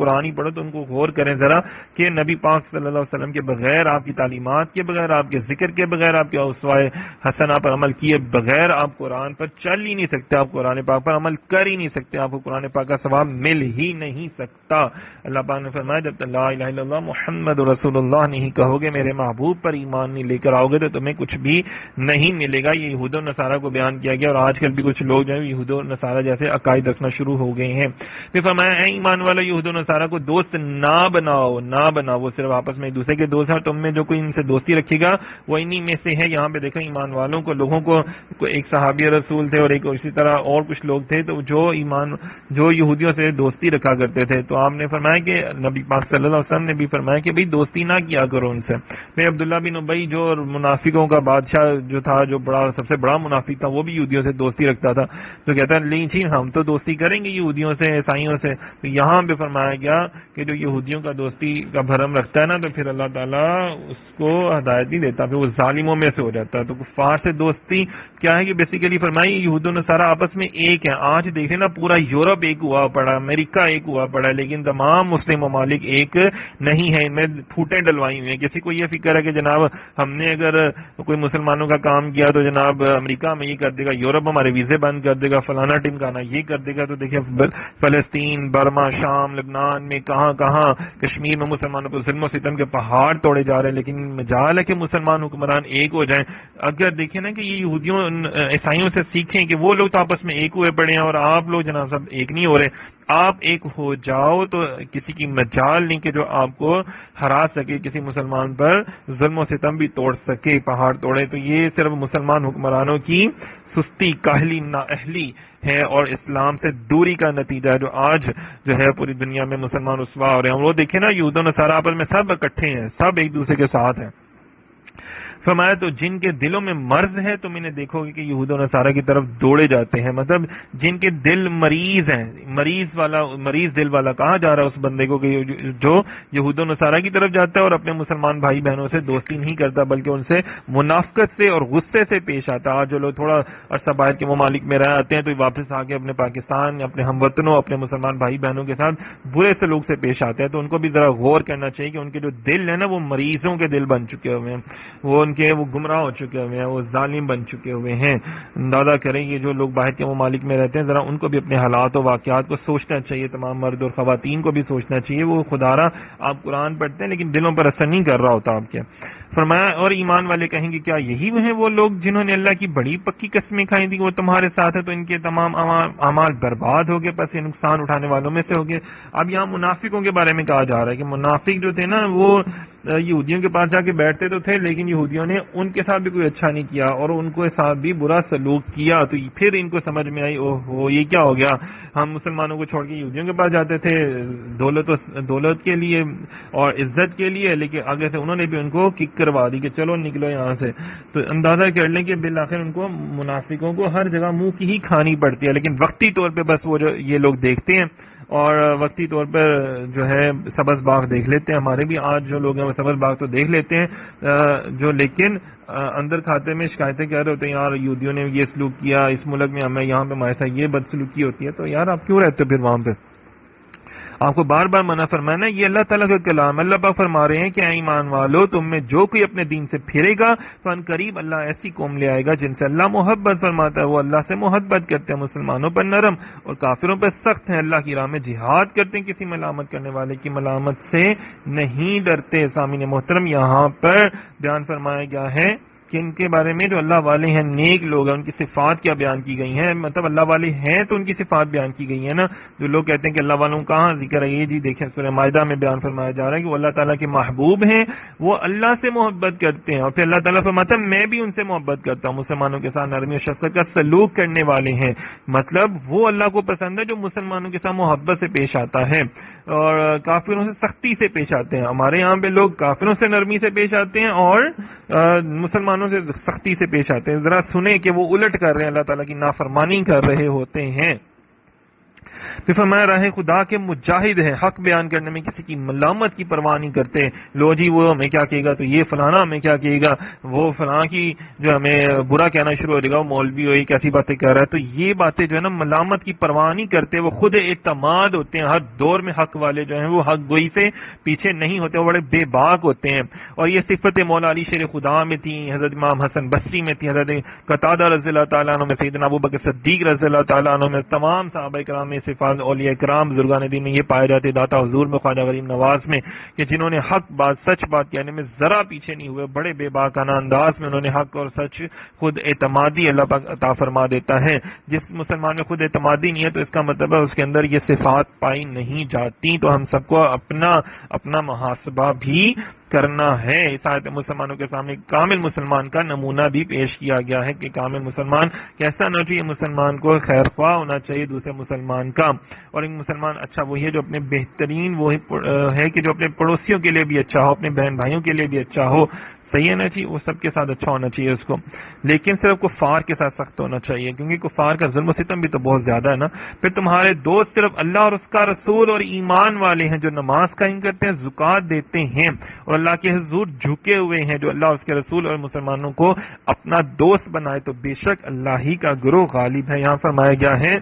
تو ان کو غور کریں ذرا کہ نبی پاک صلی اللہ علیہ وسلم کے بغیر, آپ کی تعلیمات کے بغیر, آپ کے ذکر کے بغیر, آپ کے اسوائے حسنہ پر عمل کیے بغیر آپ قرآن پر چل ہی نہیں سکتے, آپ قرآن پاک پر عمل کر ہی نہیں سکتے, آپ کو قرآن پاک کا ثواب مل ہی نہیں سکتا. اللہ پاک نے فرمایا جب تک لا الہ الا اللہ محمد رسول اللہ نہیں کہو گے, میرے محبوب پر ایمان نہیں لے کر آؤ گے, تو تمہیں کچھ بھی نہیں ملے گا. یہ یہود و نصارہ کو بیان کیا گیا, اور آج کل بھی کچھ لوگ جو ہیں یہود و نصارہ جیسے عقائد رکھنا شروع ہو گئے ہیں. پھر فرمایا اے ایمان والو یہود و نصارہ کو دوست نہ بناؤ, وہ صرف آپس میں ایک دوسرے کے دوست ہیں, اور تم میں جو کوئی ان سے دوستی رکھے گا وہ انہی میں سے ہے. یہاں پہ دیکھو ایمان والوں کو, لوگوں کو, ایک صحابی رسول تھے اور ایک اسی طرح اور کچھ لوگ تھے, تو جو یہودیوں سے دوستی رکھا کرتے تھے, تو آپ نے فرمایا کہ نبی پاک صلی اللہ علیہ وسلم نے بھی فرمایا کہ بھئی دوستی نہ کیا کرو ان سے. پھر عبداللہ بن ابی جو منافقوں کا بادشاہ جو تھا, جو سب سے بڑا منافق تھا, وہ بھی یہودیوں سے دوستی رکھتا تھا. تو کہتا ہے نہیں جی ہم تو دوستی کریں گے یہودیوں سے, عیسائیوں سے. تو یہاں پہ فرمایا گیا کہ جو یہودیوں کا دوستی کا بھرم رکھتا ہے نا, تو پھر اللہ تعالیٰ اس کو ہدایت نہیں دیتا, پھر وہ ظالموں میں سے ہو جاتا ہے. تو کفار سے دوستی کیا ہے کہ بیسیکلی فرمائی یہود و نصارہ آپس میں ایک ہیں. آج دیکھ لینا پورا یورپ ایک ہوا پڑا, امریکہ ایک ہوا پڑا ہے, لیکن تمام مسلم ممالک ایک نہیں ہے, ان میں پھوٹیں ڈلوائی ہوئی ہیں. کسی کو یہ فکر ہے کہ جناب ہم نے اگر کوئی مسلمانوں کا کام کیا تو جناب امریکہ میں یہ کر دے گا, یورپ ہمارے ویزے بند کر دے گا, فلانا ٹمکانا یہ کر دے گا. تو دیکھیں فلسطین, برما, شام, لبنان میں کہاں کشمیر میں مسلمانوں پر ظلم و ستم کے پہاڑ توڑے جا رہے ہیں, لیکن مجال ہے کہ مسلمان حکمران ایک ہو جائیں. اگر دیکھیں نا کہ یہ یہودیوں عیسائیوں سے سیکھیں کہ وہ لوگ تو آپس میں ایک ہوئے پڑے ہیں اور آپ لوگ جناب سب ایک نہیں ہو رہے, آپ ایک ہو جاؤ تو کسی کی مجال نہیں کہ جو آپ کو ہرا سکے, کسی مسلمان پر ظلم و ستم بھی توڑ سکے, پہاڑ توڑے. تو یہ صرف مسلمان حکمرانوں کی سستی, کاہلی, نااہلی ہے اور اسلام سے دوری کا نتیجہ ہے جو آج جو ہے پوری دنیا میں مسلمان رسوا ہو رہے ہیں. وہ دیکھیں نا یہود و نصارہ آپس میں سب اکٹھے ہیں, سب ایک دوسرے کے ساتھ ہیں. فرمایا تو جن کے دلوں میں مرض ہے تم انہیں دیکھو گے کہ یہود و نصارہ کی طرف دوڑے جاتے ہیں، مطلب جن کے دل مریض ہیں، مریض دل والا کہا جا رہا ہے اس بندے کو کہ جو یہود و نصارہ کی طرف جاتا ہے اور اپنے مسلمان بھائی بہنوں سے دوستی نہیں کرتا بلکہ ان سے منافقت سے اور غصے سے پیش آتا ہے۔ آج جو لوگ تھوڑا عرصہ باہر کے ممالک میں رہ آتے ہیں تو واپس آ کے اپنے پاکستان، اپنے ہم وطنوں، اپنے مسلمان بھائی بہنوں کے ساتھ برے سلوک سے پیش آتے ہیں، تو ان کو بھی ذرا غور کرنا چاہیے کہ ان کے جو دل ہے نا وہ مریضوں کے دل بن چکے ہوئے ہیں، وہ گمراہ ہو چکے ہوئے ہیں، وہ ظالم بن چکے ہوئے ہیں۔ اندازہ کریں یہ جو لوگ باہر کے ممالک میں رہتے ہیں ذرا ان کو بھی اپنے حالات و واقعات کو سوچنا چاہیے، تمام مرد اور خواتین کو بھی سوچنا چاہیے۔ وہ خدارا آپ قرآن پڑھتے ہیں لیکن دلوں پر اثر نہیں کر رہا ہوتا آپ کے۔ فرمایا اور ایمان والے کہیں گے کیا یہی وہ ہیں وہ لوگ جنہوں نے اللہ کی بڑی پکی قسمیں کھائی تھی وہ تمہارے ساتھ ہے تو ان کے تمام اعمال برباد ہو گئے، پس یہ نقصان اٹھانے والوں میں سے ہو گئے۔ اب یہاں منافقوں کے بارے میں کہا جا رہا ہے کہ منافق جو تھے نا وہ یہودیوں کے پاس جا کے بیٹھتے تو تھے لیکن یہودیوں نے ان کے ساتھ بھی کوئی اچھا نہیں کیا اور ان کے ساتھ بھی برا سلوک کیا، تو پھر ان کو سمجھ میں آئی اوہ یہ کیا ہو گیا، ہم مسلمانوں کو چھوڑ کے یہودیوں کے پاس جاتے تھے دولت کے لیے اور عزت کے لیے، لیکن آگے سے انہوں نے بھی ان کو کک کروا دی کہ چلو نکلو یہاں سے۔ تو اندازہ کر لیں کہ بالآخر ان کو منافقوں کو ہر جگہ منہ کی ہی کھانی پڑتی ہے، لیکن وقتی طور پہ بس وہ جو یہ لوگ دیکھتے ہیں اور وقتی طور پر جو ہے سبز باغ دیکھ لیتے ہیں، ہمارے بھی آج جو لوگ ہیں وہ سبز باغ تو دیکھ لیتے ہیں جو، لیکن اندر کھاتے میں شکایتیں کہہ رہے ہوتے ہیں یار یہودیوں نے یہ سلوک کیا، اس ملک میں ہمیں یہاں پہ ہمارے ساتھ یہ بدسلوکی ہوتی ہے، تو یار آپ کیوں رہتے ہو پھر وہاں پہ؟ آپ کو بار بار منع فرمانا، یہ اللہ تعالیٰ کا کلام، اللہ پاک فرما رہے ہیں کہ اے ایمان والو تم میں جو کوئی اپنے دین سے پھرے گا تو ان قریب اللہ ایسی قوم لے آئے گا جن سے اللہ محبت فرماتا ہے، وہ اللہ سے محبت کرتے ہیں، مسلمانوں پر نرم اور کافروں پر سخت ہیں، اللہ کی راہ میں جہاد کرتے ہیں، کسی ملامت کرنے والے کی ملامت سے نہیں ڈرتے۔ سامعین محترم یہاں پر بیان فرمایا گیا ہے کہ ان کے بارے میں جو اللہ والے ہیں، نیک لوگ ہیں، ان کی صفات کیا بیان کی گئی ہیں، مطلب اللہ والے ہیں تو ان کی صفات بیان کی گئی ہیں نا۔ جو لوگ کہتے ہیں کہ اللہ والوں کہاں ذکر ہے، یہ جی دیکھیں سورہ مائدہ میں بیان فرمایا جا رہا ہے کہ وہ اللہ تعالیٰ کے محبوب ہیں، وہ اللہ سے محبت کرتے ہیں، اور پھر اللہ تعالیٰ فرماتا ہے میں بھی ان سے محبت کرتا ہوں، مسلمانوں کے ساتھ نرمی و شفقت کا سلوک کرنے والے ہیں، مطلب وہ اللہ کو پسند ہے جو مسلمانوں کے ساتھ محبت سے پیش آتا ہے اور کافروں سے سختی سے پیش آتے ہیں۔ ہمارے یہاں پہ لوگ کافروں سے نرمی سے پیش آتے ہیں اور مسلمانوں سے سختی سے پیش آتے ہیں۔ ذرا سنیں کہ وہ الٹ کر رہے ہیں، اللہ تعالیٰ کی نافرمانی کر رہے ہوتے ہیں۔ پھر فرمایا راہ خدا کے مجاہد ہیں، حق بیان کرنے میں کسی کی ملامت کی پرواہ نہیں کرتے، لو جی وہ ہمیں کیا کہے گا تو یہ فلانا ہمیں کیا کہے گا، وہ فلاں کی جو ہمیں برا کہنا شروع ہو جائے گا، وہ مولوی ہوئی کیسی باتیں کر رہا ہے، تو یہ باتیں جو ہے نا ملامت کی پرواہ نہیں کرتے، وہ خود اعتماد ہوتے ہیں، ہر دور میں حق والے جو ہیں وہ حق گوئی سے پیچھے نہیں ہوتے، وہ بڑے بے باک ہوتے ہیں، اور یہ صفت مولا علی شیر خدا میں تھی، حضرت امام حسن بصری میں تھی، حضرت قتادہ رضی اللہ تعالیٰ عنہ میں، سیدنا ابوبکر صدیق رضی اللہ تعالیٰ عنہ میں، تمام صحابہ کرام میں صفات اولیاء کرام بزرگان دین میں یہ پائے جاتے، داتا حضور میں، خواجہ غریب نواز میں، کہ جنہوں نے حق بات سچ بات کہنے میں ذرا پیچھے نہیں ہوئے، بڑے بے باکانہ انداز میں انہوں نے حق اور سچ خود اعتمادی اللہ پاک عطا فرما دیتا ہے۔ جس مسلمان میں خود اعتمادی نہیں ہے تو اس کا مطلب ہے اس کے اندر یہ صفات پائی نہیں جاتی، تو ہم سب کو اپنا محاسبہ بھی کرنا ہے۔ اس آیت مسلمانوں کے سامنے کامل مسلمان کا نمونہ بھی پیش کیا گیا ہے کہ کامل مسلمان کیسا ہونا چاہیے، مسلمان کو خیر خواہ ہونا چاہیے دوسرے مسلمان کا، اور ایک مسلمان اچھا وہی ہے جو اپنے بہترین وہی ہے کہ جو اپنے پڑوسیوں کے لیے بھی اچھا ہو، اپنے بہن بھائیوں کے لیے بھی اچھا ہو، صحیح ہونا چاہیے، وہ سب کے ساتھ اچھا ہونا چاہیے اس کو، لیکن صرف کفار کے ساتھ سخت ہونا چاہیے کیونکہ کفار کا ظلم و ستم بھی تو بہت زیادہ ہے نا۔ پھر تمہارے دوست صرف اللہ اور اس کا رسول اور ایمان والے ہیں جو نماز قائم کرتے ہیں، زکوٰۃ دیتے ہیں اور اللہ کے حضور جھکے ہوئے ہیں، جو اللہ اور اس کے رسول اور مسلمانوں کو اپنا دوست بنائے تو بے شک اللہ ہی کا گروہ غالب ہے۔ یہاں فرمایا گیا ہے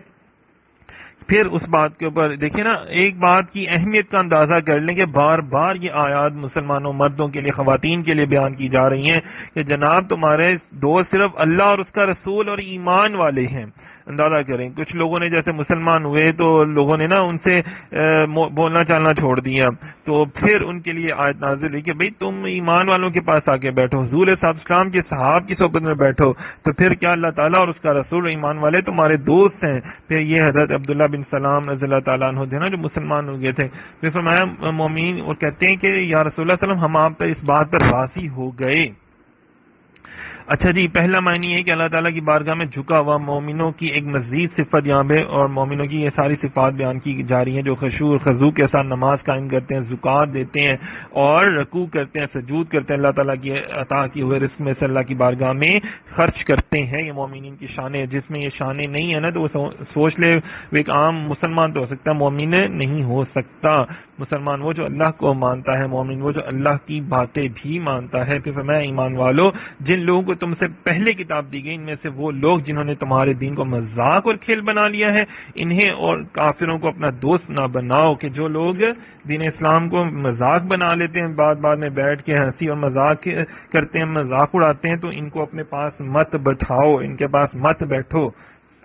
پھر اس بات کے اوپر دیکھیں نا، ایک بات کی اہمیت کا اندازہ کر لیں کہ بار بار یہ آیات مسلمانوں مردوں کے لیے خواتین کے لیے بیان کی جا رہی ہیں کہ جناب تمہارے دوست صرف اللہ اور اس کا رسول اور ایمان والے ہیں۔ اندازہ کریں کچھ لوگوں نے جیسے مسلمان ہوئے تو لوگوں نے نا ان سے بولنا چالنا چھوڑ دیا، تو پھر ان کے لیے آیت نازل ہوئی کہ بھئی تم ایمان والوں کے پاس آ کے بیٹھو، حضور صلی اللہ علیہ وسلم کے صحاب کی صحبت میں بیٹھو، تو پھر کیا اللہ تعالیٰ اور اس کا رسول اور ایمان والے تمہارے دوست ہیں۔ پھر یہ حضرت عبداللہ بن سلام رضی اللہ تعالیٰ عنہ تھے نا جو مسلمان ہو گئے تھے، پھر فرمایا مومین اور کہتے ہیں کہ یا رسول اللہ صلی اللہ علیہ وسلم ہم آپ پر اس بات پر راضی ہو گئے، اچھا جی، پہلا معنی ہے کہ اللہ تعالیٰ کی بارگاہ میں جھکا ہوا مومنوں کی ایک مزید صفت یہاں پہ، اور مومنوں کی یہ ساری صفات بیان کی جا رہی ہیں جو خشوع اور خضوع کے ساتھ نماز قائم کرتے ہیں، زکوٰۃ دیتے ہیں اور رکوع کرتے ہیں، سجود کرتے ہیں، اللہ تعالیٰ کی عطا کیے ہوئے رزق میں سے اللہ کی بارگاہ میں خرچ کرتے ہیں. یہ مومنین کی شانیں. جس میں یہ شانیں نہیں ہے نا تو وہ سوچ لے وہ ایک عام مسلمان تو ہو سکتا ہے، مومن نہیں ہو سکتا. مسلمان وہ جو اللہ کو مانتا ہے، مومن وہ جو اللہ کی باتیں بھی مانتا ہے. پھر فرمایا ایمان والو، جن لوگوں کو تم سے پہلے کتاب دی گئی ان میں سے وہ لوگ جنہوں نے تمہارے دین کو مذاق اور کھیل بنا لیا ہے، انہیں اور کافروں کو اپنا دوست نہ بناؤ. کہ جو لوگ دین اسلام کو مذاق بنا لیتے ہیں، بعد میں بیٹھ کے ہنسی اور مذاق کرتے ہیں، مذاق اڑاتے ہیں، تو ان کو اپنے پاس مت بٹھاؤ، ان کے پاس مت بیٹھو.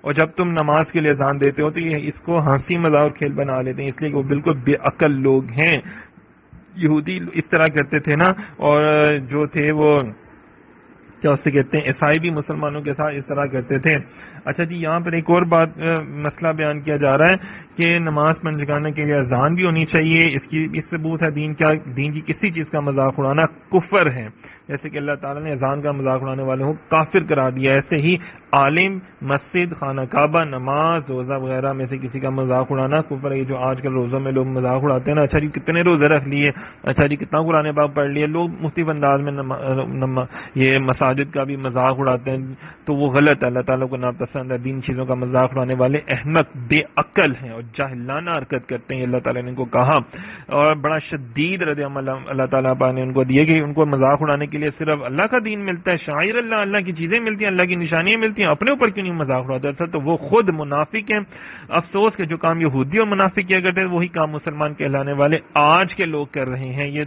اور جب تم نماز کے لیے اذان دیتے ہو تو یہ اس کو ہنسی مذاق اور کھیل بنا لیتے ہیں، اس لیے کہ وہ بالکل بے عقل لوگ ہیں. یہودی اس طرح کرتے تھے نا، اور جو تھے وہ کیا اسے کہتے ہیں، عیسائی بھی مسلمانوں کے ساتھ اس طرح کرتے تھے. اچھا جی، یہاں پر ایک اور بات مسئلہ بیان کیا جا رہا ہے کہ نماز پنجگانے کے لیے اذان بھی ہونی چاہیے. اس ثبوت ہے دین کی کسی چیز کا مذاق اڑانا کفر ہے. جیسے کہ اللہ تعالیٰ نے اذان کا مذاق اڑانے والوں کو کافر قرار دیا، ایسے ہی عالم، مسجد، خانہ کعبہ، نماز، روزہ وغیرہ میں سے کسی کا مذاق اڑانا کفر ہے. یہ جو آج کل روزوں میں لوگ مذاق اڑاتے ہیں نا، اچھا جی کتنے روزے رکھ لیے، اچھا جی کتنا قرآن پاک پڑھ لیے، لوگ مختلف انداز میں یہ مساجد کا بھی مذاق اڑاتے ہیں، تو وہ غلط ہے، اللہ تعالیٰ کو ناپسند ہے. دین چیزوں کا مذاق اڑانے والے احمق، بے عقل ہیں اور جاہلانہ حرکت کرتے ہیں. اللہ تعالیٰ نے ان کو کہا، اور بڑا شدید رد عمل اللہ تعالیٰ نے ان کو دیے کہ ان کو مذاق اڑانے کے لیے صرف اللہ کا دین ملتا ہے، شاعر اللہ کی چیزیں ملتی ہیں، اللہ کی نشانیاں ملتی ہیں، اپنے اوپر کیوں نہیں مذاق اڑاتا تھا؟ تو وہ خود منافق ہیں. افسوس کہ جو کام یہودی اور منافق کیا کرتے ہیں وہی کام مسلمان کہلانے والے آج کے لوگ کر رہے ہیں. یہ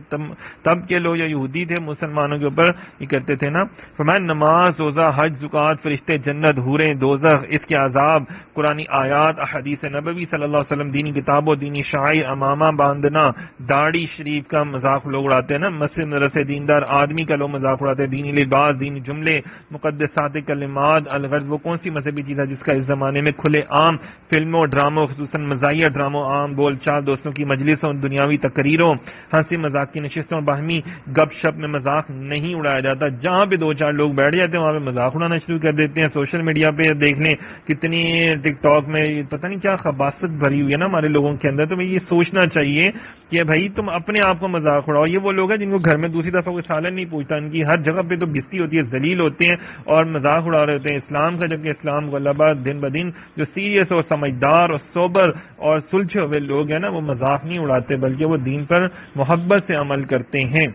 تب کے لوگ جو یہودی تھے مسلمانوں کے اوپر یہ کرتے تھے نا. فرمایا نماز، روزہ، حج، زکوٰۃ، فرشتے، جنت، حوریں، دوزخ، اس کے عذاب، قرآنی آیات، احادیث نبوی صلی اللہ علیہ وسلم، دینی کتابوں، دینی شاعر، امامہ باندھنا، داڑھی شریف کا مذاق لوگ اڑاتے ہیں نا، مسجد مدرسے، دیندار آدمی کا لوگ مذاق اڑاتے ہیں، دینی لباس، دینی جملے، مقدسات کلمات، الغرض وہ کون سی مذہبی چیز ہے جس کا اس زمانے میں کھلے عام فلموں، ڈراموں، خصوصاً مزاحیہ ڈراموں، عام بول چال، دوستوں کی مجلسوں، دنیاوی تقریروں، ہنسی مذاق کی نشستوں، باہمی گپ شپ میں مذاق نہیں اڑایا جاتا. جہاں پہ دو چار لوگ بیٹھ جاتے ہیں وہاں پہ مذاق اڑانا شروع کر دیتے ہیں. سوشل میڈیا پہ دیکھ لیں کتنی ٹک ٹاک میں پتہ نہیں کیا خباثت بھری ہوئی ہے نا ہمارے لوگوں کے اندر. تو یہ سوچنا چاہیے کہ بھائی تم اپنے آپ کو مذاق اڑاؤ. یہ وہ لوگ ہیں جن کو گھر میں دوسری دفعہ کوئی سالن نہیں پوچھتا، ان کی ہر جگہ پہ تو بستی ہوتی ہے، ذلیل ہوتے ہیں اور مذاق اڑا رہے ہوتے ہیں اسلام کا. جبکہ اسلام غلبہ دن بدن جو سیریس اور سمجھدار اور سوبر اور سلجھے ہوئے لوگ ہیں نا وہ مذاق نہیں اڑاتے بلکہ وہ دین پر محبت سے عمل کرتے ہیں.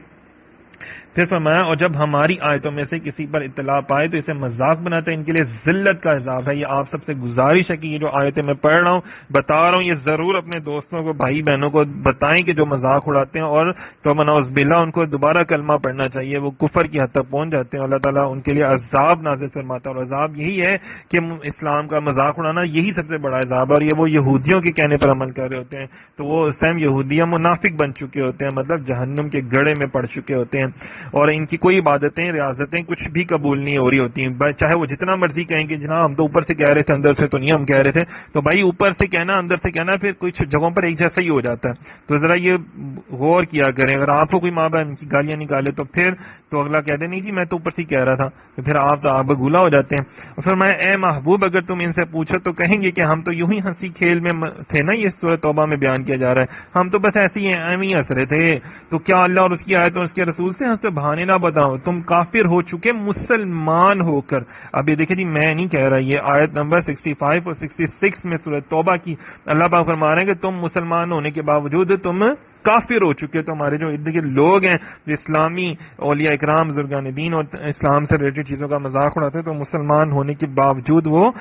پھر فرمایا اور جب ہماری آیتوں میں سے کسی پر اطلاع پائے تو اسے مذاق بناتے ہیں، ان کے لیے ذلت کا عذاب ہے. یہ آپ سب سے گزارش ہے کہ یہ جو آیتیں میں پڑھ رہا ہوں بتا رہا ہوں یہ ضرور اپنے دوستوں کو، بھائی بہنوں کو بتائیں کہ جو مذاق اڑاتے ہیں، اور تو نعوذ باللہ ان کو دوبارہ کلمہ پڑھنا چاہیے. وہ کفر کی حد تک پہنچ جاتے ہیں، اللہ تعالیٰ ان کے لیے عذاب نازل فرماتا ہے. اور عذاب یہی ہے کہ اسلام کا مذاق اڑانا یہی سب سے بڑا عذاب ہے. اور یہ وہ یہودیوں کے کہنے پر عمل کر رہے ہوتے ہیں تو وہ اس ٹائم یہودیاں منافق بن چکے ہوتے ہیں، مطلب جہنم کے گڑھے میں پڑ چکے ہوتے ہیں. اور ان کی کوئی عبادتیں، ریاضتیں کچھ بھی قبول نہیں ہو رہی ہوتی ہیں، چاہے وہ جتنا مرضی کہیں کہ جناب ہم تو اوپر سے کہہ رہے تھے اندر سے تو نہیں ہم کہہ رہے تھے. تو بھائی اوپر سے کہنا اندر سے کہنا پھر کچھ جگہوں پر ایک جیسا ہی ہو جاتا ہے. تو ذرا یہ غور کیا کریں. اگر آپ کو کوئی ماں بہن کی گالیاں نکالے تو پھر تو اگلا کہہ دے نہیں جی میں تو اوپر سے کہہ رہا تھا، تو پھر آپ بگولا ہو جاتے ہیں. اور پھر میں اے محبوب اگر تم ان سے پوچھو تو کہیں گے کہ ہم تو یوں ہی ہنسی کھیل میں تھے نا. یہ سورہ توبہ میں بیان کیا جا رہا ہے ہم تو بس ایسے ہی ایویں ہی ہنس رہے تھے. تو کیا اللہ اور اس کی آیت اور اس کے رسول سے ہنسے بہانے نہ بتاؤ، تم کافر ہو چکے مسلمان ہو کر. اب یہ دیکھیں جی میں نہیں کہہ رہا، یہ آیت نمبر 65 اور 66 میں سورہ توبہ کی اللہ پاک فرما رہے ہیں کہ تم مسلمان ہونے کے باوجود تم کافر ہو چکے. تو ہمارے جو ارد گرد لوگ ہیں جو اسلامی اولیاء اکرام بزرگان دین اور اسلام سے ریلیٹڈ چیزوں کا مذاق اڑاتے ہیں تو مسلمان ہونے کے باوجود وہ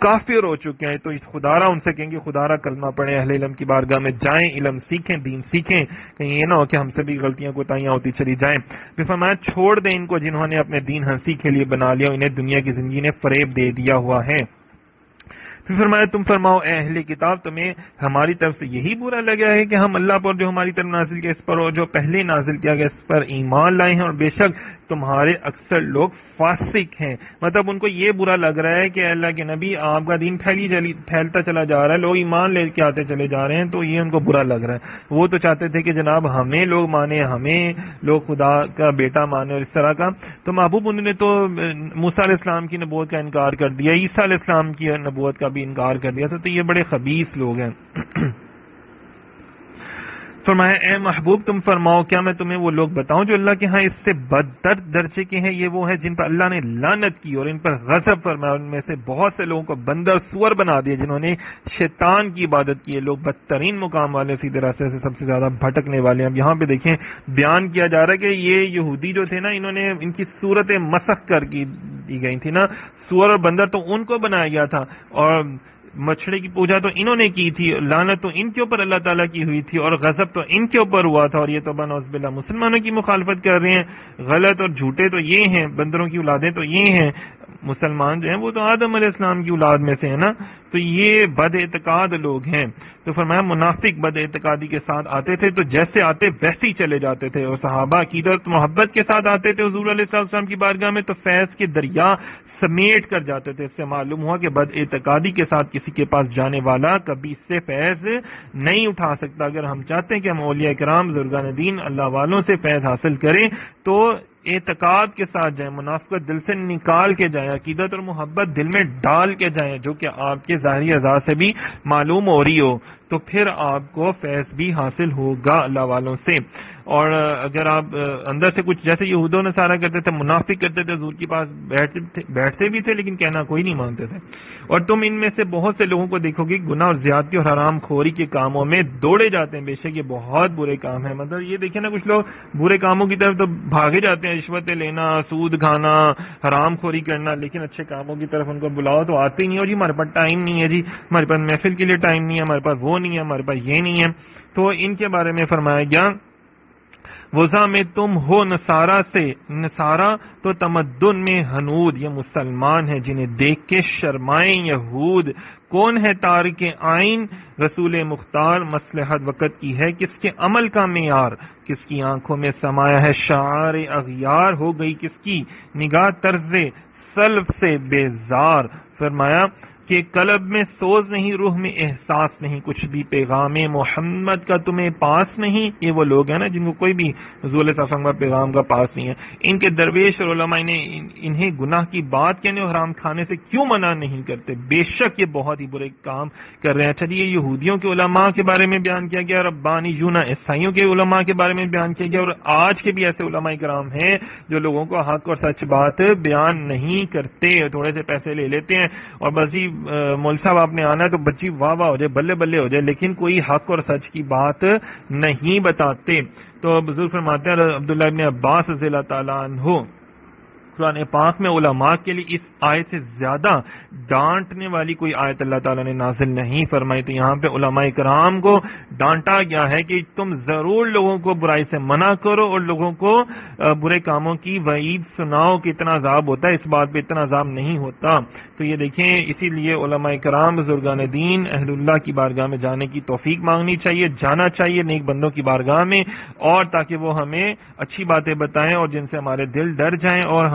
کافر ہو چکے ہیں. تو خدارہ ان سے کہیں گے خدارہ کلمہ پڑھیں، اہل علم کی بارگاہ میں جائیں، علم سیکھیں، دین سیکھیں، کہیں یہ نہ ہو کہ ہم سے بھی غلطیاں کوتاہیاں ہوتی چلی جائیں. پھر فرمایا چھوڑ دیں ان کو جنہوں نے اپنے دین ہنسی کے لیے بنا لیا، انہیں دنیا کی زندگی نے فریب دے دیا ہوا ہے. پھر فرمایا تم فرماؤ اے اہل کتاب تمہیں ہماری طرف سے یہی برا لگا ہے کہ ہم اللہ پر جو ہماری طرف نازل کیا اس پر اور جو پہلے نازل کیا گیا اس پر ایمان لائے ہیں، اور بے شک تمہارے اکثر لوگ فاسق ہیں. مطلب ان کو یہ برا لگ رہا ہے کہ اللہ کے نبی آپ کا دین پھیلتا چلا جا رہا ہے, لوگ ایمان لے کے آتے چلے جا رہے ہیں, تو یہ ان کو برا لگ رہا ہے. وہ تو چاہتے تھے کہ جناب ہمیں لوگ مانے, ہمیں لوگ خدا کا بیٹا مانے اور اس طرح کا. تو محبوب انہوں نے تو موسیٰ علیہ السلام کی نبوت کا انکار کر دیا, عیسیٰ علیہ السلام کی نبوت کا بھی انکار کر دیا. تو یہ بڑے خبیث لوگ ہیں. فرمایا اے محبوب تم فرماؤ کیا میں تمہیں وہ لوگ بتاؤں جو اللہ کے ہاں اس سے بدتر درجے کے ہیں. یہ وہ ہے جن پر اللہ نے لعنت کی اور ان پر غضب فرمایا. ان میں سے بہت سے لوگوں کو بندر سور بنا دیا جنہوں نے شیطان کی عبادت کی ہے. لوگ بدترین مقام والے, سیدھے راستے سے سب سے زیادہ بھٹکنے والے ہیں. اب یہاں پہ دیکھیں بیان کیا جا رہا ہے کہ یہ یہودی جو تھے نا, انہوں نے ان کی صورت مسخ کر دی گئی تھی نا, سور اور بندر تو ان کو بنایا گیا تھا, اور مچھلی کی پوجا تو انہوں نے کی تھی, لعنت تو ان کے اوپر اللہ تعالیٰ کی ہوئی تھی, اور غضب تو ان کے اوپر ہوا تھا. اور یہ تو بنعوذ باللہ مسلمانوں کی مخالفت کر رہے ہیں. غلط اور جھوٹے تو یہ ہیں, بندروں کی اولادیں تو یہ ہیں. مسلمان جو ہیں وہ تو آدم علیہ السلام کی اولاد میں سے ہیں نا. تو یہ بد اعتقاد لوگ ہیں. تو فرمایا منافق بد اعتقادی کے ساتھ آتے تھے تو جیسے آتے ویسے ہی چلے جاتے تھے, اور صحابہ عقیدت محبت کے ساتھ آتے تھے حضور علیہ السلام کی بارگاہ میں تو فیض کے دریا سمیٹ کر جاتے تھے. اس سے معلوم ہوا کہ بد اعتقادی کے ساتھ کسی کے پاس جانے والا کبھی اس سے فیض نہیں اٹھا سکتا. اگر ہم چاہتے ہیں کہ ہم اولیاء کرام بزرگان دین اللہ والوں سے فیض حاصل کریں تو اعتقاد کے ساتھ جائیں, منافقت دل سے نکال کے جائیں, عقیدت اور محبت دل میں ڈال کے جائیں, جو کہ آپ کے ظاہری اعضاء سے بھی معلوم ہو رہی ہو, تو پھر آپ کو فیض بھی حاصل ہوگا اللہ والوں سے. اور اگر آپ اندر سے کچھ جیسے یہود و نصارہ کرتے تھے, منافق کرتے تھے, حضور کے پاس بیٹھتے بھی تھے لیکن کہنا کوئی نہیں مانتے تھے. اور تم ان میں سے بہت سے لوگوں کو دیکھو گے گناہ اور زیادتی اور حرام خوری کے کاموں میں دوڑے جاتے ہیں, بے شک یہ بہت برے کام ہیں. مطلب یہ دیکھیں نا, کچھ لوگ برے کاموں کی طرف تو بھاگے جاتے ہیں, رشوتیں لینا, سود کھانا, حرام خوری کرنا, لیکن اچھے کاموں کی طرف ان کو بلاؤ تو آتے ہی نہیں. اور جی ہمارے پاس ٹائم نہیں ہے, جی ہمارے پاس محفل کے لیے ٹائم نہیں ہے, ہمارے پاس وہ نہیں ہے, ہمارے پاس یہ نہیں ہے. تو ان کے بارے میں فرمایا گیا وضع میں تم ہو نصارہ سے, نصارہ تو تمدن میں ہنود, یہ مسلمان ہیں جنہیں دیکھ کے شرمائیں یہود. کون ہے تارک آئین رسول مختار, مصلحت وقت کی ہے کس کے عمل کا معیار, کس کی آنکھوں میں سمایا ہے شعار اغیار, ہو گئی کس کی نگاہ طرز سلف سے بیزار. فرمایا کہ قلب میں سوز نہیں, روح میں احساس نہیں, کچھ بھی پیغام محمد کا تمہیں پاس نہیں. یہ وہ لوگ ہیں نا جن کو کوئی بھی حضور صلی اللہ علیہ وسلم کا پیغام کا پاس نہیں ہے. ان کے درویش اور علماء انہیں گناہ کی بات کہنے اور حرام کھانے سے کیوں منع نہیں کرتے, بے شک یہ بہت ہی برے کام کر رہے ہیں. اچھا یہ یہودیوں کے علماء کے بارے میں بیان کیا گیا, ربانیون عیسائیوں کے علماء کے بارے میں بیان کیا گیا, اور آج کے بھی ایسے علماء کرام ہیں جو لوگوں کو حق اور سچ بات بیان نہیں کرتے, تھوڑے سے پیسے لے لیتے ہیں اور بس ہی مول صاحب آپ نے آنا ہے تو بچی واہ واہ ہو جائے, بلے بلے ہو جائے, لیکن کوئی حق اور سچ کی بات نہیں بتاتے. تو بزرگ فرماتے ہیں عبداللہ ابن عباس رضی اللہ تعالیٰ عنہ, قرآن پاک میں علماء کے لیے اس آیت سے زیادہ ڈانٹنے والی کوئی آیت اللہ تعالیٰ نے نازل نہیں فرمائی. تو یہاں پہ علماء کرام کو ڈانٹا گیا ہے کہ تم ضرور لوگوں کو برائی سے منع کرو اور لوگوں کو برے کاموں کی وعید سناؤ کہ اتنا عذاب ہوتا ہے, اس بات پہ اتنا عذاب نہیں ہوتا. تو یہ دیکھیں, اسی لیے علماء کرام بزرگان دین اہل اللہ کی بارگاہ میں جانے کی توفیق مانگنی چاہیے, جانا چاہیے نیک بندوں کی بارگاہ میں, اور تاکہ وہ ہمیں اچھی باتیں بتائیں اور جن سے ہمارے دل ڈر جائیں اور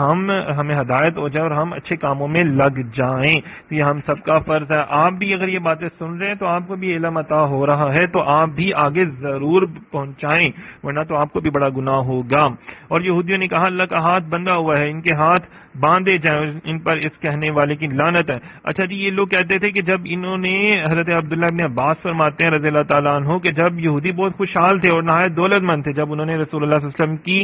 ہمیں ہدایت ہو جائے اور ہم اچھے کاموں میں لگ جائیں. تو یہ ہم سب کا فرض ہے. آپ بھی اگر یہ باتیں سن رہے ہیں تو آپ کو بھی علم عطا ہو رہا ہے تو آپ بھی آگے ضرور پہنچائیں, ورنہ تو آپ کو بھی بڑا گناہ ہوگا. اور یہودیوں نے کہا اللہ کا ہاتھ بندھا ہوا ہے, ان کے ہاتھ باندھے جائیں, ان پر اس کہنے والے کی لعنت ہے. اچھا جی, یہ لوگ کہتے تھے کہ جب انہوں نے حضرت عبداللہ ابن عباس فرماتے ہیں رضی اللہ تعالیٰ عنہ کہ جب یہودی بہت خوشحال تھے اور نہایت دولت مند تھے, جب انہوں نے رسول اللہ صلی اللہ علیہ وسلم کی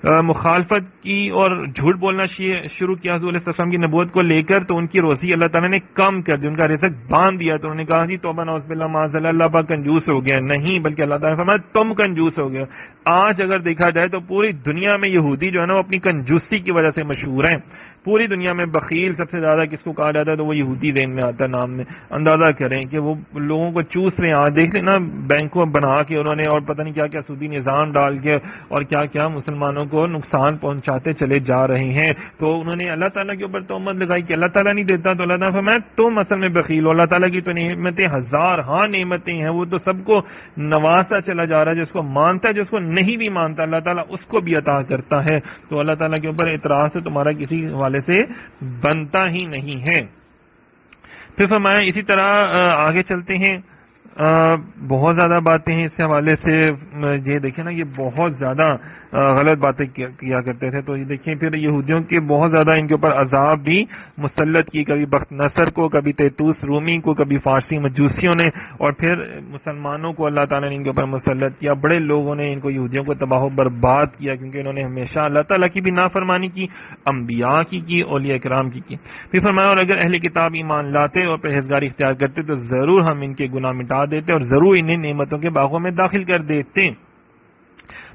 مخالفت کی اور جھوٹ بولنا شروع کیا حضور صلی اللہ علیہ وسلم کی نبوت کو لے کر, تو ان کی روزی اللہ تعالیٰ نے کم کر دی, ان کا رزق باندھ دیا. تو انہوں نے کہا جی توبہ نعوذ باللہ معاذ اللہ پاک کنجوس ہو گیا. نہیں, بلکہ اللہ تعالیٰ نے فرمایا تم کنجوس ہو گئے. آج اگر دیکھا جائے تو پوری دنیا میں یہودی جو ہے نا وہ اپنی کنجوسی کی وجہ سے مشہور ہیں. پوری دنیا میں بخیل سب سے زیادہ کس کو کہا جاتا ہے تو وہ یہودی ذہن میں آتا ہے نام میں. اندازہ کریں کہ وہ لوگوں کو چوس رہے ہیں. آج دیکھ لیں نا بینکوں بنا کے انہوں نے اور پتہ نہیں کیا کیا سودی نظام ڈال کے اور کیا کیا مسلمانوں کو نقصان پہنچاتے چلے جا رہے ہیں. تو انہوں نے اللہ تعالیٰ کے اوپر تہمت لگائی کہ اللہ تعالیٰ نہیں دیتا, تو اللہ تعالیٰ فرمایا تم اصل میں بخیل ہو. اللہ تعالیٰ کی تو نعمتیں ہزار ہاں نعمتیں ہیں, وہ تو سب کو نوازتا چلا جا رہا ہے. جس کو مانتا ہے, جس کو نہیں بھی مانتا, اللہ تعالیٰ اس کو بھی عطا کرتا ہے. تو اللہ تعالیٰ کے اوپر اعتراض سے تمہارا کسی حوالے سے بنتا ہی نہیں ہے. پھر فرمایا اسی طرح آگے چلتے ہیں, بہت زیادہ باتیں ہیں اس کے حوالے سے. یہ دیکھیں نا, یہ بہت زیادہ غلط باتیں کیا کرتے تھے. تو یہ دیکھیں پھر یہودیوں کے بہت زیادہ ان کے اوپر عذاب بھی مسلط کی, کبھی بخت نصر کو, کبھی تیتوس رومی کو, کبھی فارسی مجوسیوں نے, اور پھر مسلمانوں کو اللہ تعالیٰ نے ان کے اوپر مسلط کیا. بڑے لوگوں نے ان کو یہودیوں کو تباہ و برباد کیا, کیونکہ انہوں نے ہمیشہ اللہ تعالیٰ کی بھی نافرمانی کی, انبیاء کی, اولیاء کرام کی. پھر فرمایا اور اگر اہل کتاب ایمان لاتے اور پرہیزگاری اختیار کرتے تو ضرور ہم ان کے گناہ مٹا دیتے اور ضرور انہیں نعمتوں کے باغوں میں داخل کر دیتے.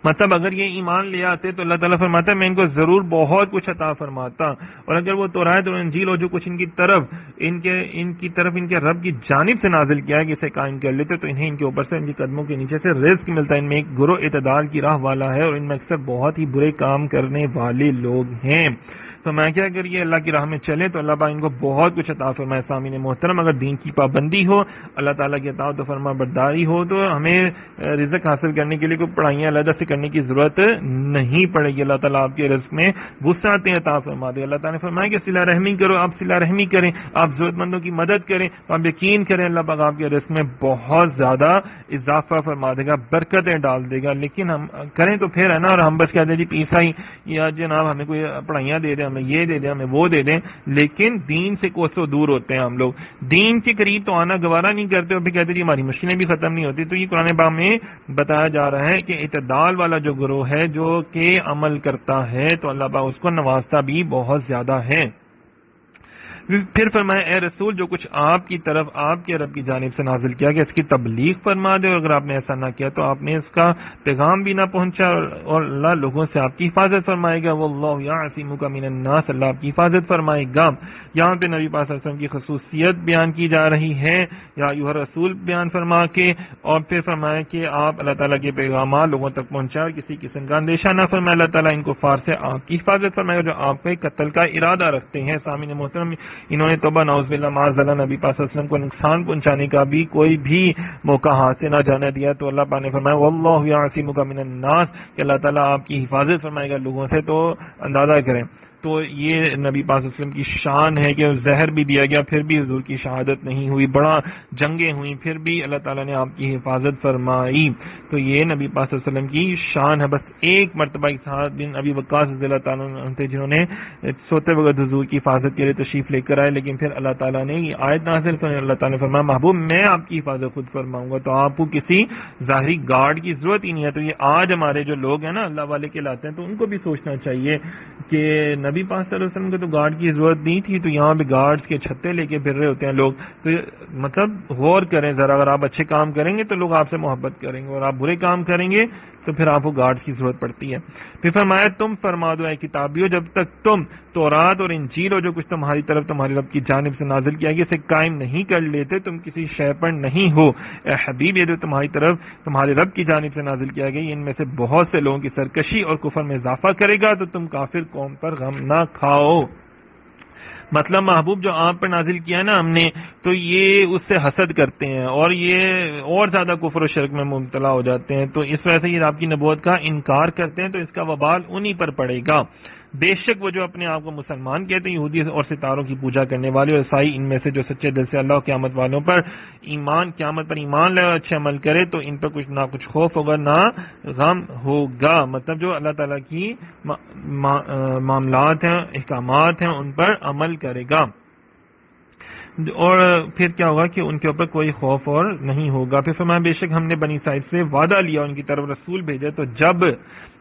مطلب اگر یہ ایمان لے آتے تو اللہ تعالیٰ فرماتا ہے میں ان کو ضرور بہت کچھ عطا فرماتا, اور اگر وہ تورات اور انجیل اور جو کچھ ان کی طرف ان کے رب کی جانب سے نازل کیا ہے کہ اسے قائم کر لیتے تو انہیں ان کے اوپر سے ان کے قدموں کے نیچے سے رزق ملتا ہے. ان میں ایک گروہ اعتدال کی راہ والا ہے اور ان میں اکثر بہت ہی برے کام کرنے والے لوگ ہیں. تو میں کیا اگر یہ اللہ کی راہ میں چلے تو اللہ پاک ان کو بہت کچھ عطا فرمائے. سامعین محترم, اگر دین کی پابندی ہو, اللہ تعالیٰ کی اطاعت و فرما برداری ہو تو ہمیں رزق حاصل کرنے کے لیے کوئی پڑھائیاں علیحدہ سے کرنے کی ضرورت نہیں پڑے گی. اللہ تعالیٰ آپ کے رزق میں وسعتیں عطا فرما دے. اللہ تعالیٰ نے فرمایا کہ صلہ رحمی کرو, آپ صلہ رحمی کریں, آپ ضرورت مندوں کی مدد کریں, تو آپ یقین کریں اللہ پاک آپ کے رزق میں بہت زیادہ اضافہ فرما دے گا, برکتیں ڈال دے گا. لیکن ہم کریں تو پھر ہے نا, اور ہم بس کہتے ہیں جی پیسائی یا جناب ہمیں کوئی پڑھائیاں دے دیں, ہمیں یہ دے دیں, ہمیں وہ دے دیں, لیکن دین سے کوسوں دور ہوتے ہیں ہم لوگ. دین کے قریب تو آنا گوارا نہیں کرتے اور پھر کہتے ہیں ہماری مشکلیں بھی ختم نہیں ہوتی. تو یہ قرآن پاک میں بتایا جا رہا ہے کہ اعتدال والا جو گروہ ہے جو کہ عمل کرتا ہے تو اللہ پاک اس کو نوازتا بھی بہت زیادہ ہے. پھر فرمایا اے رسول جو کچھ آپ کی طرف آپ کے رب کی جانب سے نازل کیا کہ اس کی تبلیغ فرما دے, اور اگر آپ نے ایسا نہ کیا تو آپ نے اس کا پیغام بھی نہ پہنچا, اور اللہ لوگوں سے آپ کی حفاظت فرمائے گا. واللہ یعصمک من الناس, اللہ آپ کی حفاظت فرمائے گا. یہاں پہ نبی پاک صلی اللہ علیہ وسلم کی خصوصیت بیان کی جا رہی ہے, یا ایھا رسول بیان فرما کے, اور پھر فرمایا کہ آپ اللہ تعالیٰ کے پیغامات لوگوں تک پہنچائے اور کسی قسم کا اندیشہ نہ فرمائے. اللہ تعالیٰ ان کو فار سے آپ کی حفاظت فرمائے گا جو آپ کے قتل کا ارادہ رکھتے ہیں. سامعین محترم, انہوں نے توبہ نعوذ باللہ معاذ اللہ نبی پاک صلی اللہ علیہ وسلم کو نقصان پہنچانے کا بھی کوئی بھی موقع ہاتھ سے نہ جانے دیا. تو اللہ پاک نے فرمایا واللہ یعصمک من الناس, کہ اللہ تعالیٰ آپ کی حفاظت فرمائے گا لوگوں سے. تو اندازہ کریں تو یہ نبی پاک صلی اللہ علیہ وسلم کی شان ہے کہ زہر بھی دیا گیا پھر بھی حضور کی شہادت نہیں ہوئی, بڑا جنگیں ہوئیں پھر بھی اللہ تعالیٰ نے آپ کی حفاظت فرمائی. تو یہ نبی پاک صلی اللہ علیہ وسلم کی شان ہے. بس ایک مرتبہ سعد بن ابی وقاص رضی اللہ تعالیٰ عنہ تھے جنہوں نے سوتے وقت حضور کی حفاظت کے لیے تشریف لے کر آئے, لیکن پھر اللہ تعالیٰ نے یہ آیت نازل کی, اللہ تعالیٰ نے فرمایا محبوب میں آپ کی حفاظت خود فرماؤں گا, تو آپ کو کسی ظاہری گارڈ کی ضرورت ہی نہیں ہے. تو یہ آج ہمارے جو لوگ ہیں نا اللہ والے کے لاتے ہیں, تو ان کو بھی سوچنا چاہیے کہ نبی پاک صلی اللہ علیہ وسلم تو گارڈ کی ضرورت نہیں تھی, تو یہاں پہ گارڈز کے چھتے لے کے پھر رہے ہوتے ہیں لوگ. تو مطلب غور کریں ذرا, اگر آپ اچھے کام کریں گے تو لوگ آپ سے محبت کریں گے, اور آپ برے کام کریں گے تو پھر آپ کو گارڈز کی ضرورت پڑتی ہے. پھر فرمایا تم فرما دو اے کتابیوں جب تک تم تورات اور انجیل اور جو کچھ تمہاری طرف تمہاری رب کی جانب سے نازل کیا گیا اسے قائم نہیں کر لیتے تم کسی شے پر نہیں ہو. اے حبیب یہ جو تمہاری طرف تمہارے رب کی جانب سے نازل کیا گیا ان میں سے بہت سے لوگوں کی سرکشی اور کفر میں اضافہ کرے گا تو تم کافر قوم پر غم نہ کھاؤ. مطلب محبوب جو آپ پر نازل کیا ہے نا ہم نے, تو یہ اس سے حسد کرتے ہیں اور یہ اور زیادہ کفر و شرک میں مبتلا ہو جاتے ہیں, تو اس وجہ سے یہ آپ کی نبوت کا انکار کرتے ہیں, تو اس کا وبال انہی پر پڑے گا. بے شک وہ جو اپنے آپ کو مسلمان کہتے ہیں یہودی اور ستاروں کی پوجا کرنے والے اور عیسائی ان میں سے جو سچے دل سے اللہ قیامت والوں پر قیامت پر ایمان لے اور اچھے عمل کرے تو ان پر کچھ نہ کچھ خوف ہوگا نہ غم ہوگا. مطلب جو اللہ تعالیٰ کی معاملات ہیں احکامات ہیں ان پر عمل کرے گا, اور پھر کیا ہوگا کہ ان کے اوپر کوئی خوف اور نہیں ہوگا. پھر فرمایا بے شک ہم نے بنی اسرائیل سے وعدہ لیا ان کی طرف رسول بھیجے, تو جب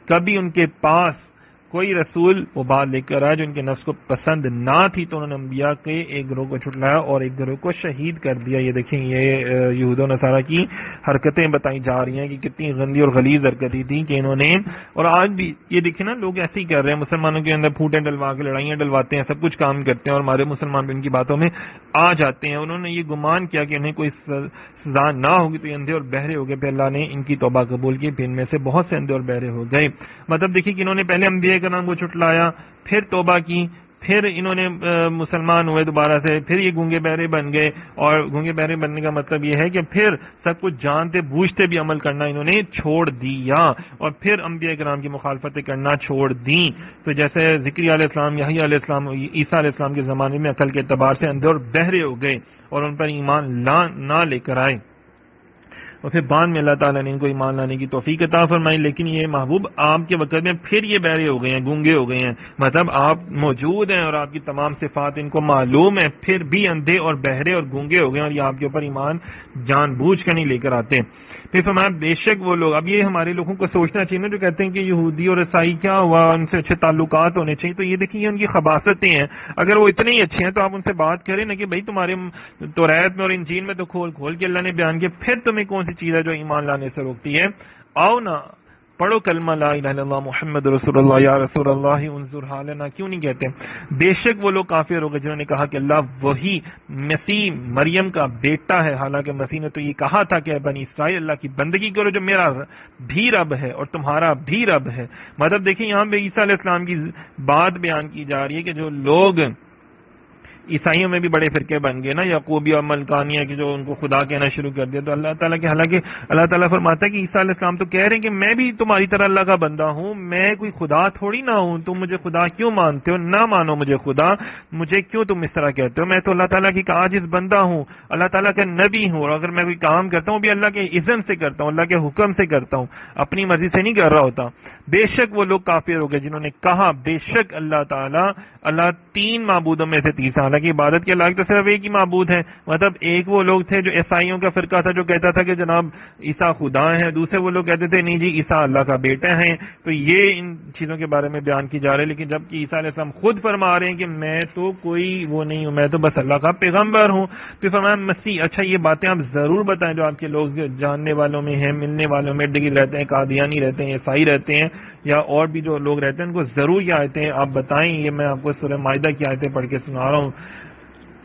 کبھی ان کے پاس کوئی رسول وہ بات لے کر آئے جو ان کے نفس کو پسند نہ تھی تو انہوں نے انبیاء کے ایک گروہ کو چھٹلایا اور ایک گروہ کو شہید کر دیا. یہ دیکھیں یہ یہود و نصارہ کی حرکتیں بتائی جا رہی ہیں کہ کتنی گندی اور غلیظ حرکتیں تھیں کہ انہوں نے, اور آج بھی یہ دیکھیں نا لوگ ایسے ہی کر رہے ہیں, مسلمانوں کے اندر پھوٹیں ڈلوا کے لڑائیاں ڈلواتے ہیں, سب کچھ کام کرتے ہیں اور ہمارے مسلمان بھی ان کی باتوں میں آ جاتے ہیں. انہوں نے یہ گمان کیا کہ انہیں کوئی سزا نہ ہوگی تو یہ اندھے اور بہرے ہو گئے, پھر اللہ نے ان کی توبہ قبول کی, پھر ان میں سے بہت سے اندھے اور بہرے ہو گئے. مطلب دیکھیے کہ انہوں نے پہلے انبیاء کرام کو چھٹلایا, پھر توبہ کی, پھر انہوں نے مسلمان ہوئے دوبارہ سے, پھر یہ گونگے بہرے بن گئے. اور گونگے بہرے بننے کا مطلب یہ ہے کہ پھر سب کچھ جانتے بوجھتے بھی عمل کرنا انہوں نے چھوڑ دیا, اور پھر انبیاء کرام کی مخالفتیں کرنا چھوڑ دیں. تو جیسے زکریا علیہ السلام, یحییٰ علیہ السلام, عیسیٰ علیہ السلام کے زمانے میں عقل کے اعتبار سے اندھے اور بہرے ہو گئے اور ان پر ایمان نہ لے کر آئے, اور پھر بعد میں اللہ تعالیٰ نے ان کو ایمان لانے کی توفیق عطا فرمائی. لیکن یہ محبوب آپ کے وقت میں پھر یہ بہرے ہو گئے ہیں, گونگے ہو گئے ہیں. مطلب آپ موجود ہیں اور آپ کی تمام صفات ان کو معلوم ہے, پھر بھی اندھے اور بہرے اور گونگے ہو گئے ہیں, اور یہ آپ کے اوپر ایمان جان بوجھ کر نہیں لے کر آتے. پھر فرمایا بے شک وہ لوگ, اب یہ ہمارے لوگوں کو سوچنا چاہیے نا جو کہتے ہیں کہ یہودی اور عیسائی کیا ہوا, ان سے اچھے تعلقات ہونے چاہیے. تو یہ دیکھیں یہ ان کی خباثتیں ہیں. اگر وہ اتنے ہی اچھے ہیں تو آپ ان سے بات کریں نا کہ بھائی تمہارے توریت میں اور انجیل میں تو کھول کے اللہ نے بیان کیا, پھر تمہیں کون سی چیز ہے جو ایمان لانے سے روکتی ہے؟ آؤ نا پڑھو کلمہ لا الہ الا اللہ محمد رسول اللہ یا رسول اللہ انظر حالنا. کیوں نہیں کہتے؟ بے شک وہ لوگ کافر ہو گئے جنہوں نے کہا کہ اللہ وہی مسیح مریم کا بیٹا ہے, حالانکہ مسیح نے تو یہ کہا تھا کہ اے بنی اسرائیل اللہ کی بندگی کرو جو میرا بھی رب ہے اور تمہارا بھی رب ہے. مطلب دیکھیں یہاں پہ عیسیٰ علیہ السلام کی بات بیان کی جا رہی ہے کہ جو لوگ عیسائیوں میں بھی بڑے فرقے بن گئے نا, یعقوبیہ اور ملکانیہ کی, جو ان کو خدا کہنا شروع کر دیا. تو اللہ تعالیٰ کے, حالانکہ اللہ تعالیٰ فرماتا ہے کہ عیسیٰ علیہ السلام تو کہہ رہے ہیں کہ میں بھی تمہاری طرح اللہ کا بندہ ہوں, میں کوئی خدا تھوڑی نہ ہوں, تم مجھے خدا کیوں مانتے ہو؟ نہ مانو مجھے خدا, مجھے کیوں تم اس طرح کہتے ہو؟ میں تو اللہ تعالیٰ کی ایک عاجز بندہ ہوں, اللہ تعالیٰ کا نبی ہوں, اور اگر میں کوئی کام کرتا ہوں بھی اللہ کے اذن سے کرتا ہوں, اللہ کے حکم سے کرتا ہوں, اپنی مرضی سے نہیں کر رہا ہوتا. بے شک وہ لوگ کافر ہو گئے جنہوں نے کہا بے شک اللہ تعالیٰ اللہ تین معبودوں میں سے تیسرا, حالانکہ عبادت کے لائق تو صرف ایک ہی معبود ہے. مطلب ایک وہ لوگ تھے جو عیسائیوں کا فرقہ تھا جو کہتا تھا کہ جناب عیسیٰ خدا ہیں, دوسرے وہ لوگ کہتے تھے نہیں جی عیسیٰ اللہ کا بیٹا ہیں. تو یہ ان چیزوں کے بارے میں بیان کی جا رہی ہے. لیکن جب کہ عیسیٰ علیہ السلام خود فرما رہے ہیں کہ میں تو کوئی وہ نہیں ہوں, میں تو بس اللہ کا پیغمبر ہوں. تو فرمایا مسیح, اچھا یہ باتیں آپ ضرور بتائیں جو آپ کے لوگ جاننے والوں میں ہیں, ملنے والوں میں, ڈگری رہتے ہیں, قادیانی رہتے ہیں, عیسائی رہتے ہیں, یا اور بھی جو لوگ رہتے ہیں, ان کو ضرور یہ آیتیں آپ بتائیں. یہ میں آپ کو سورہ مائدہ کی آیتیں پڑھ کے سنا رہا ہوں.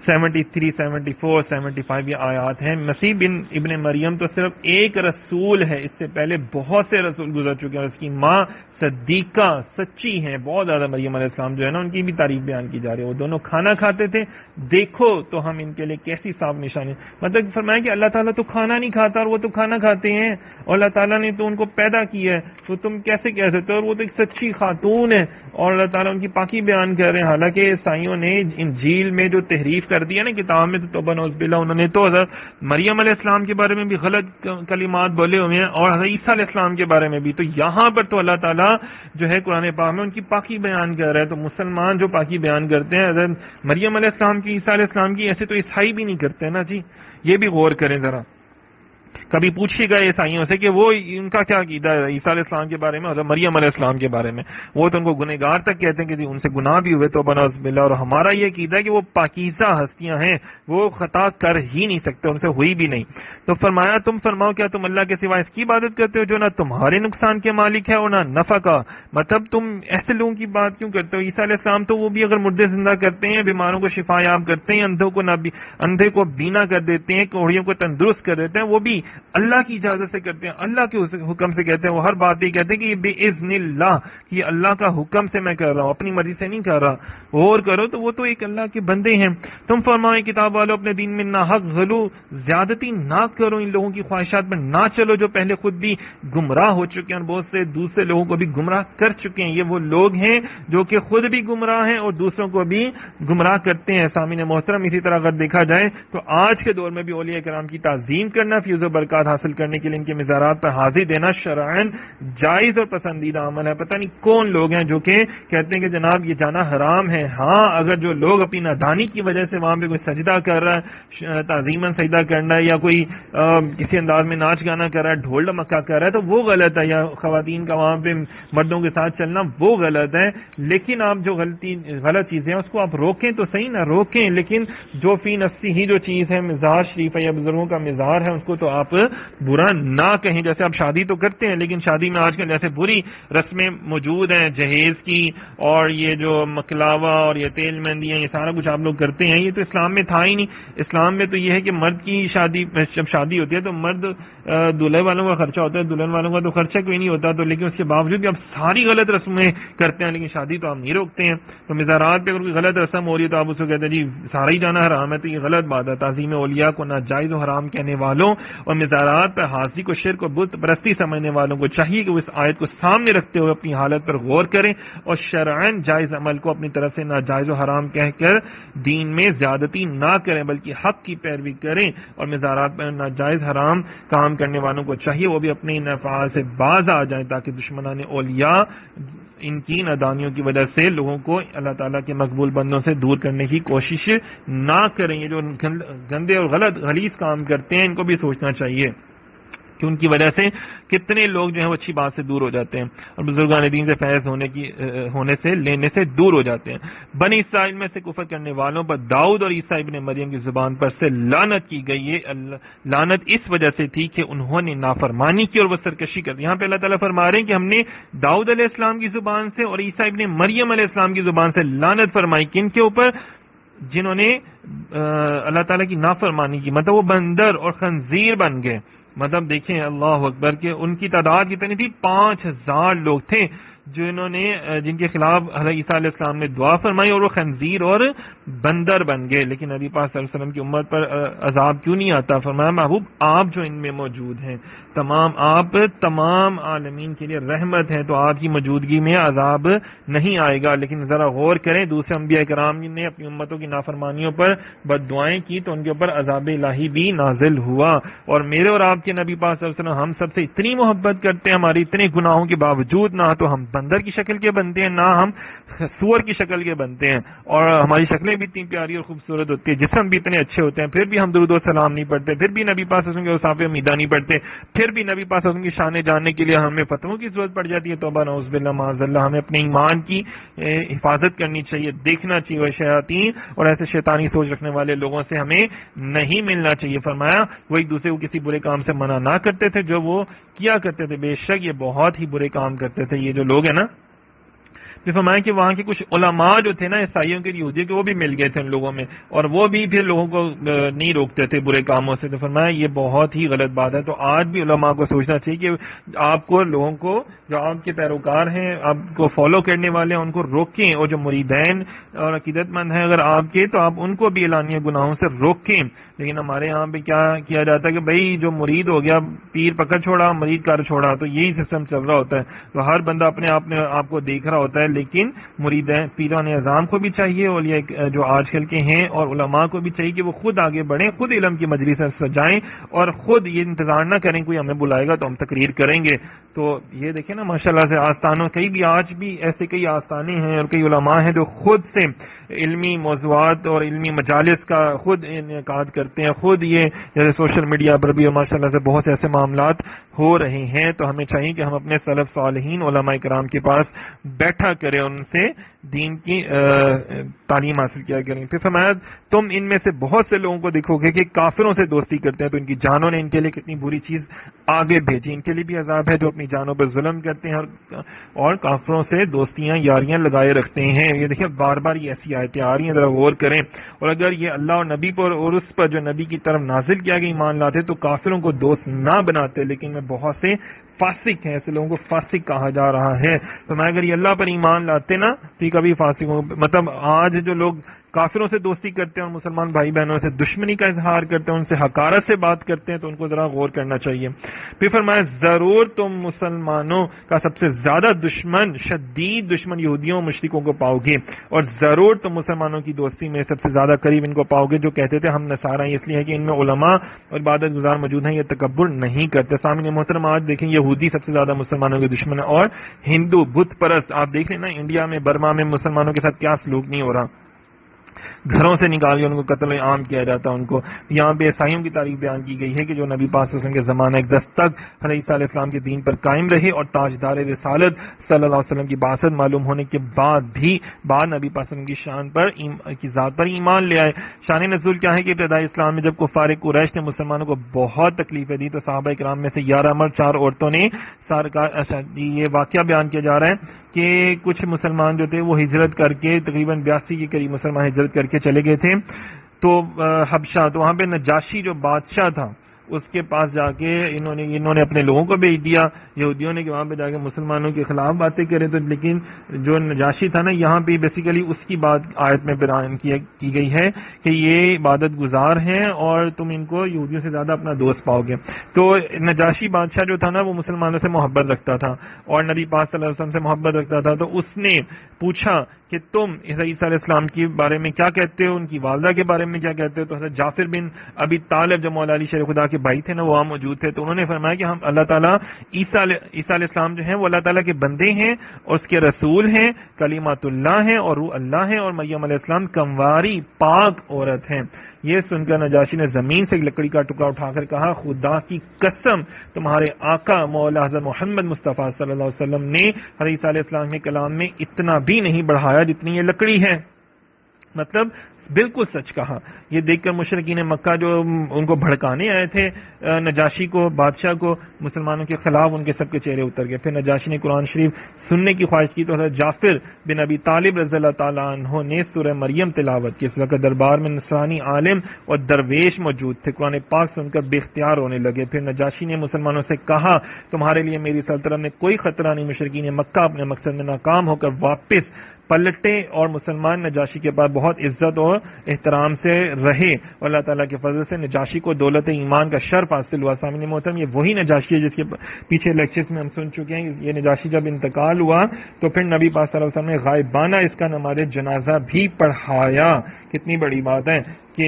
73, 74, 75 یہ آیات ہیں. مسیح بن ابن مریم تو صرف ایک رسول ہے, اس سے پہلے بہت سے رسول گزر چکے ہیں. اس کی ماں صدیقہ سچی ہیں بہت زیادہ. مریم علیہ السلام جو ہے نا ان کی بھی تعریف بیان کی جا رہی ہے. وہ دونوں کھانا کھاتے تھے, دیکھو تو ہم ان کے لیے کیسی صاف نشانی. مطلب فرمایا کہ اللہ تعالیٰ تو کھانا نہیں کھاتا اور وہ تو کھانا کھاتے ہیں, اور اللہ تعالیٰ نے تو ان کو پیدا کیا ہے, تو تم کیسے کہہ سکتے ہو؟ اور وہ تو ایک سچی خاتون ہے اور اللہ تعالیٰ ان کی پاکی بیان کر رہے ہیں. حالانکہ عیسائیوں نے انجیل میں جو تحریف کر دیا نا کتاب میں, تو توبہ نعوذ باللہ, انہوں نے تو حضرت مریم علیہ السلام کے بارے میں بھی غلط کلمات بولے ہوئے ہیں اور حضرت عیسیٰ علیہ السلام کے بارے میں بھی. تو یہاں پر تو اللہ تعالیٰ جو ہے قرآن پاک میں ان کی پاکی بیان کر رہا ہے. تو مسلمان جو پاکی بیان کرتے ہیں حضرت مریم علیہ السلام کی, عیسیٰ علیہ السلام کی, ایسے تو عیسائی بھی نہیں کرتے نا جی. یہ بھی غور کریں ذرا. کبھی پوچھیے گا عیسائیوں سے کہ وہ ان کا کیا عقیدہ ہے عیسیٰ علیہ السلام کے بارے میں, حضرت مریم علیہ السلام کے بارے میں. وہ تو ان کو گنہگار تک کہتے ہیں کہ جی ان سے گناہ بھی ہوئے, توبہ نعوذ باللہ. اور ہمارا یہ عقیدہ ہے کہ وہ پاکیزہ ہستیاں ہیں, وہ خطا کر ہی نہیں سکتے, ان سے ہوئی بھی نہیں. تو فرمایا تم فرماؤ کیا تم اللہ کے سوا اس کی عبادت کرتے ہو جو نہ تمہارے نقصان کے مالک ہے اور نہ نفع کا؟ مطلب تم ایسے لوگوں کی بات کیوں کرتے ہو؟ عیسیٰ علیہ السلام تو وہ بھی اگر مردے زندہ کرتے ہیں, بیماروں کو شفا یاب کرتے ہیں, اندھے کو بینا کر دیتے ہیں, کوڑیوں کو تندرست کر دیتے ہیں, وہ بھی اللہ کی اجازت سے کرتے ہیں, اللہ کے حکم سے کہتے ہیں. وہ ہر بات یہ کہتے ہیں کہ یہ بِإِذْنِ اللہ, یہ اللہ کا حکم سے میں کر رہا ہوں, اپنی مرضی سے نہیں کر رہا. اور کرو تو وہ تو ایک اللہ کے بندے ہیں. تم فرمائیں کتاب والو اپنے دین میں ناحق غلو زیادتی نہ کرو, ان لوگوں کی خواہشات پر نہ چلو جو پہلے خود بھی گمراہ ہو چکے ہیں اور بہت سے دوسرے لوگوں کو بھی گمراہ کر چکے ہیں. یہ وہ لوگ ہیں جو کہ خود بھی گمراہ ہیں اور دوسروں کو بھی گمراہ کرتے ہیں. سامعین محترم, اسی طرح اگر دیکھا جائے تو آج کے دور میں بھی اولیاء کرام کی تعظیم کرنا, فیض و برکت برکات حاصل کرنے کے لیے ان کے مزارات پر حاضری دینا شرعاً جائز اور پسندیدہ عمل ہے. پتہ نہیں کون لوگ ہیں جو کہ کہتے ہیں کہ جناب یہ جانا حرام ہے. ہاں اگر جو لوگ اپنی نادانی کی وجہ سے وہاں پہ کوئی سجدہ کر رہا ہے, تعظیماً سجدہ کرنا ہے, یا کوئی کسی انداز میں ناچ گانا کر رہا ہے, ڈھول ڈمکا کر رہا ہے, تو وہ غلط ہے, یا خواتین کا وہاں پہ مردوں کے ساتھ چلنا وہ غلط ہے. لیکن آپ جو غلط چیزیں ہیں اس کو آپ روکیں تو صحیح نہ روکیں, لیکن جو فی نفسی ہی جو چیز ہے مزار شریف ہے یا بزرگوں کا مزار ہے اس کو تو آپ برا نہ کہیں. جیسے آپ شادی تو کرتے ہیں لیکن شادی میں آج کل جیسے بری رسمیں موجود ہیں جہیز کی, اور یہ جو مکلاوا اور یہ تیل مہندی ہے, یہ سارا کچھ آپ لوگ کرتے ہیں, یہ تو اسلام میں تھا ہی نہیں. اسلام میں تو یہ ہے کہ مرد کی شادی جب شادی ہوتی ہے تو مرد دلہے والوں کا خرچہ ہوتا ہے, دلہن والوں کا تو خرچہ کوئی نہیں ہوتا. تو لیکن اس کے باوجود بھی آپ ساری غلط رسمیں کرتے ہیں, لیکن شادی تو آپ نہیں روکتے ہیں. تو مزارات پہ اگر کوئی غلط رسم ہو رہی ہے تو آپ اس کو کہتے ہیں جی سارا ہی جانا حرام ہے, تو یہ غلط بات ہے. تعظیم اولیاء کو ناجائز و حرام کہنے والوں اور مزارات پر حاضری کو شرک و بت پرستی سمجھنے والوں کو چاہیے کہ وہ اس آیت کو سامنے رکھتے ہوئے اپنی حالت پر غور کریں اور شرعاً جائز عمل کو اپنی طرف سے ناجائز و حرام کہہ کر دین میں زیادتی نہ کریں, بلکہ حق کی پیروی کریں. اور مزارات پر ناجائز حرام کام کرنے والوں کو چاہیے وہ بھی اپنے افعال سے باز آ جائیں تاکہ دشمنان اولیاء ان کی نادانیوں کی وجہ سے لوگوں کو اللہ تعالیٰ کے مقبول بندوں سے دور کرنے کی کوشش نہ کریں. یہ جو گندے اور غلیظ کام کرتے ہیں ان کو بھی سوچنا چاہیے کہ ان کی وجہ سے کتنے لوگ جو ہیں وہ اچھی بات سے دور ہو جاتے ہیں اور بزرگان دین سے فیض لینے سے دور ہو جاتے ہیں. بنی اسرائیل میں سے کفر کرنے والوں پر داؤد اور عیسیٰ ابن مریم کی زبان پر سے لعنت کی گئی ہے. لعنت اس وجہ سے تھی کہ انہوں نے نافرمانی کی اور وہ سرکشی کر دی. یہاں پہ اللہ تعالیٰ فرما رہے ہیں کہ ہم نے داؤد علیہ السلام کی زبان سے اور عیسیٰ ابن مریم علیہ السلام کی زبان سے لعنت فرمائی. کن کے اوپر؟ جنہوں نے اللہ تعالیٰ کی نافرمانی کی, مطلب وہ بندر اور خنزیر بن گئے. مطلب دیکھیں اللہ اکبر کہ ان کی تعداد کتنی تھی؟ 5000 لوگ تھے جن کے خلاف حضرت عیسیٰ علیہ السلام نے دعا فرمائی اور وہ خنزیر اور بندر بن گئے. لیکن نبی پاک صلی اللہ علیہ وسلم کی امت پر عذاب کیوں نہیں آتا؟ فرمایا محبوب آپ جو ان میں موجود ہیں آپ تمام عالمین کے لیے رحمت ہیں, تو آپ کی موجودگی میں عذاب نہیں آئے گا. لیکن ذرا غور کریں, دوسرے انبیاء کرام نے اپنی امتوں کی نافرمانیوں پر بد دعائیں کی تو ان کے اوپر عذاب الہی بھی نازل ہوا. اور میرے اور آپ کے نبی پاک صلی اللہ علیہ وسلم ہم سب سے اتنی محبت کرتے ہیں, ہماری اتنے گناہوں کے باوجود نہ تو ہم بندر کی شکل کے بنتے ہیں نہ ہم سور کی شکل کے بنتے ہیں, اور ہماری شکلیں بھی اتنی پیاری اور خوبصورت ہوتی ہیں, جسم بھی اتنے اچھے ہوتے ہیں, پھر بھی ہم درود و سلام نہیں پڑھتے, پھر بھی نبی پاک صلی اللہ علیہ وسلم کے اوصاف امیدہ نہیں پڑھتے, پھر بھی نبی پاک صلی اللہ علیہ وسلم کی شانیں جاننے کے لیے ہمیں فتووں کی ضرورت پڑ جاتی ہے. توبہ نعوذ باللہ معاذ اللہ. ہمیں اپنے ایمان کی حفاظت کرنی چاہیے, دیکھنا چاہیے وہ شیاطین اور ایسے شیطانی سوچ رکھنے والے لوگوں سے ہمیں نہیں ملنا چاہیے. فرمایا وہ ایک دوسرے کو کسی برے کام سے منع نہ کرتے تھے جو وہ کیا کرتے تھے, بے شک یہ بہت ہی برے کام کرتے تھے یہ جو لوگ ہیں نا. فرمایا کہ وہاں کے کچھ علماء جو تھے نا عیسائیوں کے یہودیوں کے, وہ بھی مل گئے تھے ان لوگوں میں, اور وہ بھی پھر لوگوں کو نہیں روکتے تھے برے کاموں سے. تو فرمایا یہ بہت ہی غلط بات ہے. تو آج بھی علماء کو سوچنا چاہیے کہ آپ کو لوگوں کو جو آپ کے پیروکار ہیں, آپ کو فالو کرنے والے ہیں, ان کو روکیں, اور جو مریدین اور عقیدت مند ہیں اگر آپ کے, تو آپ ان کو بھی اعلانیہ گناہوں سے روکیں. لیکن ہمارے یہاں پہ کیا کیا جاتا ہے کہ بھائی جو مرید ہو گیا پیر پکڑ چھوڑا, مرید کر چھوڑا, تو یہی سسٹم چل رہا ہوتا ہے. تو ہر بندہ اپنے آپ کو دیکھ رہا ہوتا ہے, لیکن مریدین پیران اعظام کو بھی چاہیے, اولیاء جو آج کل کے ہیں اور علماء کو بھی چاہیے کہ وہ خود آگے بڑھیں, خود علم کی مجلس سجائیں, اور خود یہ انتظار نہ کریں کوئی ہمیں بلائے گا تو ہم تقریر کریں گے. تو یہ دیکھیں نا ماشاءاللہ سے آستانوں کئی بھی آج بھی ایسے کئی آستانے ہیں اور کئی علماء ہیں جو خود سے علمی موضوعات اور علمی مجالس کا خود انعقاد کرتے ہیں, خود یہ جیسے سوشل میڈیا پر بھی ماشاءاللہ سے بہت سے ایسے معاملات ہو رہے ہیں. تو ہمیں چاہیے کہ ہم اپنے سلف صالحین علماء کرام کے پاس بیٹھا کریں, ان سے دین کی تعلیم حاصل کیا کریں. پھر فرمایا تم ان میں سے بہت سے لوگوں کو دیکھو گے کہ کافروں سے دوستی کرتے ہیں, تو ان کی جانوں نے ان کے لیے کتنی بری چیز آگے بھیجی. ان کے لیے بھی عذاب ہے جو اپنی جانوں پر ظلم کرتے ہیں اور کافروں سے دوستیاں یاریاں لگائے رکھتے ہیں. یہ دیکھیں بار بار یہ ایسی آیتیں آ رہی ہیں, ذرا غور کریں. اور اگر یہ اللہ اور نبی پر اور اس پر جو نبی کی طرف نازل کیا گیا ایمان لاتے تو کافروں کو دوست نہ بناتے, لیکن میں بہت سے فاسق ہیں, ایسے لوگوں کو فاسق کہا جا رہا ہے. تو میں اگر یہ اللہ پر ایمان لاتے نا تو یہ کبھی فاسق ہوں. مطلب آج جو لوگ کافروں سے دوستی کرتے ہیں اور مسلمان بھائی بہنوں سے دشمنی کا اظہار کرتے ہیں، ان سے حقارت سے بات کرتے ہیں، تو ان کو ذرا غور کرنا چاہیے۔ پھر فرمایا ضرور تم مسلمانوں کا سب سے زیادہ دشمن، شدید دشمن یہودیوں مشرکوں کو پاؤ گے، اور ضرور تم مسلمانوں کی دوستی میں سب سے زیادہ قریب ان کو پاؤ گے جو کہتے تھے ہم نصارہ ہیں، اس لیے ہے کہ ان میں علماء اور عبادت گزار موجود ہیں، یہ تکبر نہیں کرتے۔ سامعین محترم، آج دیکھیں یہودی سب سے زیادہ مسلمانوں کے دشمن ہیں، اور ہندو بت پرست، آپ دیکھ لیں نا انڈیا میں، برما میں مسلمانوں کے ساتھ کیا سلوک نہیں ہو رہا، گھروں سے نکال کے ان کو قتل عام کیا جاتا ہے ان کو۔ یہاں پہ عیسائیوں کی تاریخ بیان کی گئی ہے کہ جو نبی پاک صلی اللہ علیہ وسلم کے زمانہ اقدس تک حضرت عیسیٰ علیہ السلام کے دین پر قائم رہے، اور تاجدار رسالت صلی اللہ علیہ وسلم کی بعثت معلوم ہونے کے بعد بھی بعد نبی پاک صلی اللہ علیہ وسلم کی شان پر کی ذات پر ایمان لے آئے۔ شان نزول کیا ہے کہ ابتدائی اسلام میں جب کفار قریش نے مسلمانوں کو بہت تکلیفیں دی تو صحابہ کرام میں سے 11 مرد 4 عورتوں نے یہ واقعہ بیان کیا جا رہا ہے کہ کچھ مسلمان جو تھے وہ ہجرت کر کے تقریباً 82 کے قریب مسلمان ہجرت کر کے چلے گئے تھے تو حبشہ، تو وہاں پہ نجاشی جو بادشاہ تھا اس کے پاس جا کے انہوں نے اپنے لوگوں کو بھیج دیا یہودیوں نے کہ وہاں پہ جا کے مسلمانوں کے خلاف باتیں کریں، تو لیکن جو نجاشی تھا نا، یہاں پہ بیسیکلی اس کی بات آیت میں بیان کی گئی ہے کہ یہ عبادت گزار ہیں اور تم ان کو یہودیوں سے زیادہ اپنا دوست پاؤ گے۔ تو نجاشی بادشاہ جو تھا نا وہ مسلمانوں سے محبت رکھتا تھا اور نبی پاک صلی اللہ علیہ وسلم سے محبت رکھتا تھا، تو اس نے پوچھا کہ تم عیسیٰ علیہ السلام کے بارے میں کیا کہتے ہو، ان کی والدہ کے بارے میں کیا کہتے ہو؟ تو حضرت جعفر بن ابی طالب جو مولا علی شیر خدا کے بھائی تھے نا، وہ وہاں موجود تھے، تو انہوں نے فرمایا کہ ہم اللہ تعالیٰ عیسیٰ علیہ السلام جو ہیں وہ اللہ تعالیٰ کے بندے ہیں اور اس کے رسول ہیں، کلیمات اللہ ہیں اور روح اللہ ہیں، اور مریم علیہ السلام کنواری پاک عورت ہیں۔ یہ سن کر نجاشی نے زمین سے ایک لکڑی کا ٹکڑا اٹھا کر کہا خدا کی قسم تمہارے آقا مولا حضرت محمد مصطفیٰ صلی اللہ علیہ وسلم نے حضرت عیسیٰ علیہ السلام کے کلام میں اتنا بھی نہیں بڑھایا جتنی یہ لکڑی ہے، مطلب بالکل سچ کہا۔ یہ دیکھ کر مشرکین مکہ جو ان کو بھڑکانے آئے تھے نجاشی کو، بادشاہ کو، مسلمانوں کے خلاف ان کے سب کے چہرے اتر گئے۔ پھر نجاشی نے قرآن شریف سننے کی خواہش کی تو حضرت جعفر بن ابی طالب رضی اللہ تعالیٰ عنہ نے سورہ مریم تلاوت کی۔ اس وقت دربار میں نصرانی عالم اور درویش موجود تھے، قرآن پاک سن کر بے اختیار ہونے لگے۔ پھر نجاشی نے مسلمانوں سے کہا تمہارے لیے میری سلطنت میں کوئی خطرہ نہیں، مشرکین مکہ اپنے مقصد میں ناکام ہو کر واپس پلٹے اور مسلمان نجاشی کے پاس بہت عزت اور احترام سے رہے، اور اللہ تعالیٰ کے فضل سے نجاشی کو دولت ایمان کا شرف حاصل ہوا۔ سامعین محترم، یہ وہی نجاشی ہے جس کے پیچھے لیکچرز میں ہم سن چکے ہیں۔ یہ نجاشی جب انتقال ہوا تو پھر نبی پاک صلی اللہ علیہ وسلم نے غائبانہ اس کا نماز جنازہ بھی پڑھایا۔ کتنی بڑی بات ہے کہ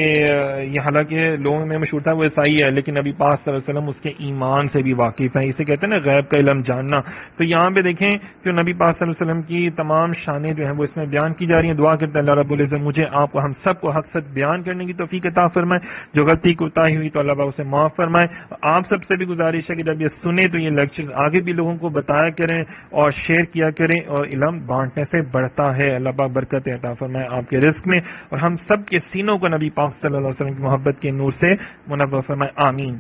یہ حالانکہ لوگوں میں مشہور تھا وہ عیسائی ہے، لیکن نبی پاک صلی اللہ علیہ وسلم اس کے ایمان سے بھی واقف ہیں، اسے کہتے ہیں نا غیب کا علم جاننا۔ تو یہاں پہ دیکھیں کہ نبی پاک صلی اللہ علیہ وسلم کی تمام شانیں جو ہیں وہ اس میں بیان کی جا رہی ہیں۔ دعا کرتے ہیں اللہ رب العزت مجھے آپ کو ہم سب کو حق سچ بیان کرنے کی توفیق عطا فرمائے، جو غلطی کوتاہی ہوئی تو اللہ پاک اسے معاف فرمائے۔ آپ سب سے بھی گزارش ہے کہ جب یہ سنیں تو یہ لیکچر آگے بھی لوگوں کو بتایا کریں اور شیئر کیا کریں، اور علم بانٹنے سے بڑھتا ہے۔ اللہ پاک برکت عطا فرمائے آپ کے رزق میں، اور ہم سب کے سینوں کو نبی پاک صلی اللہ علیہ وسلم کی محبت کے نور سے منور فرمائے، آمین۔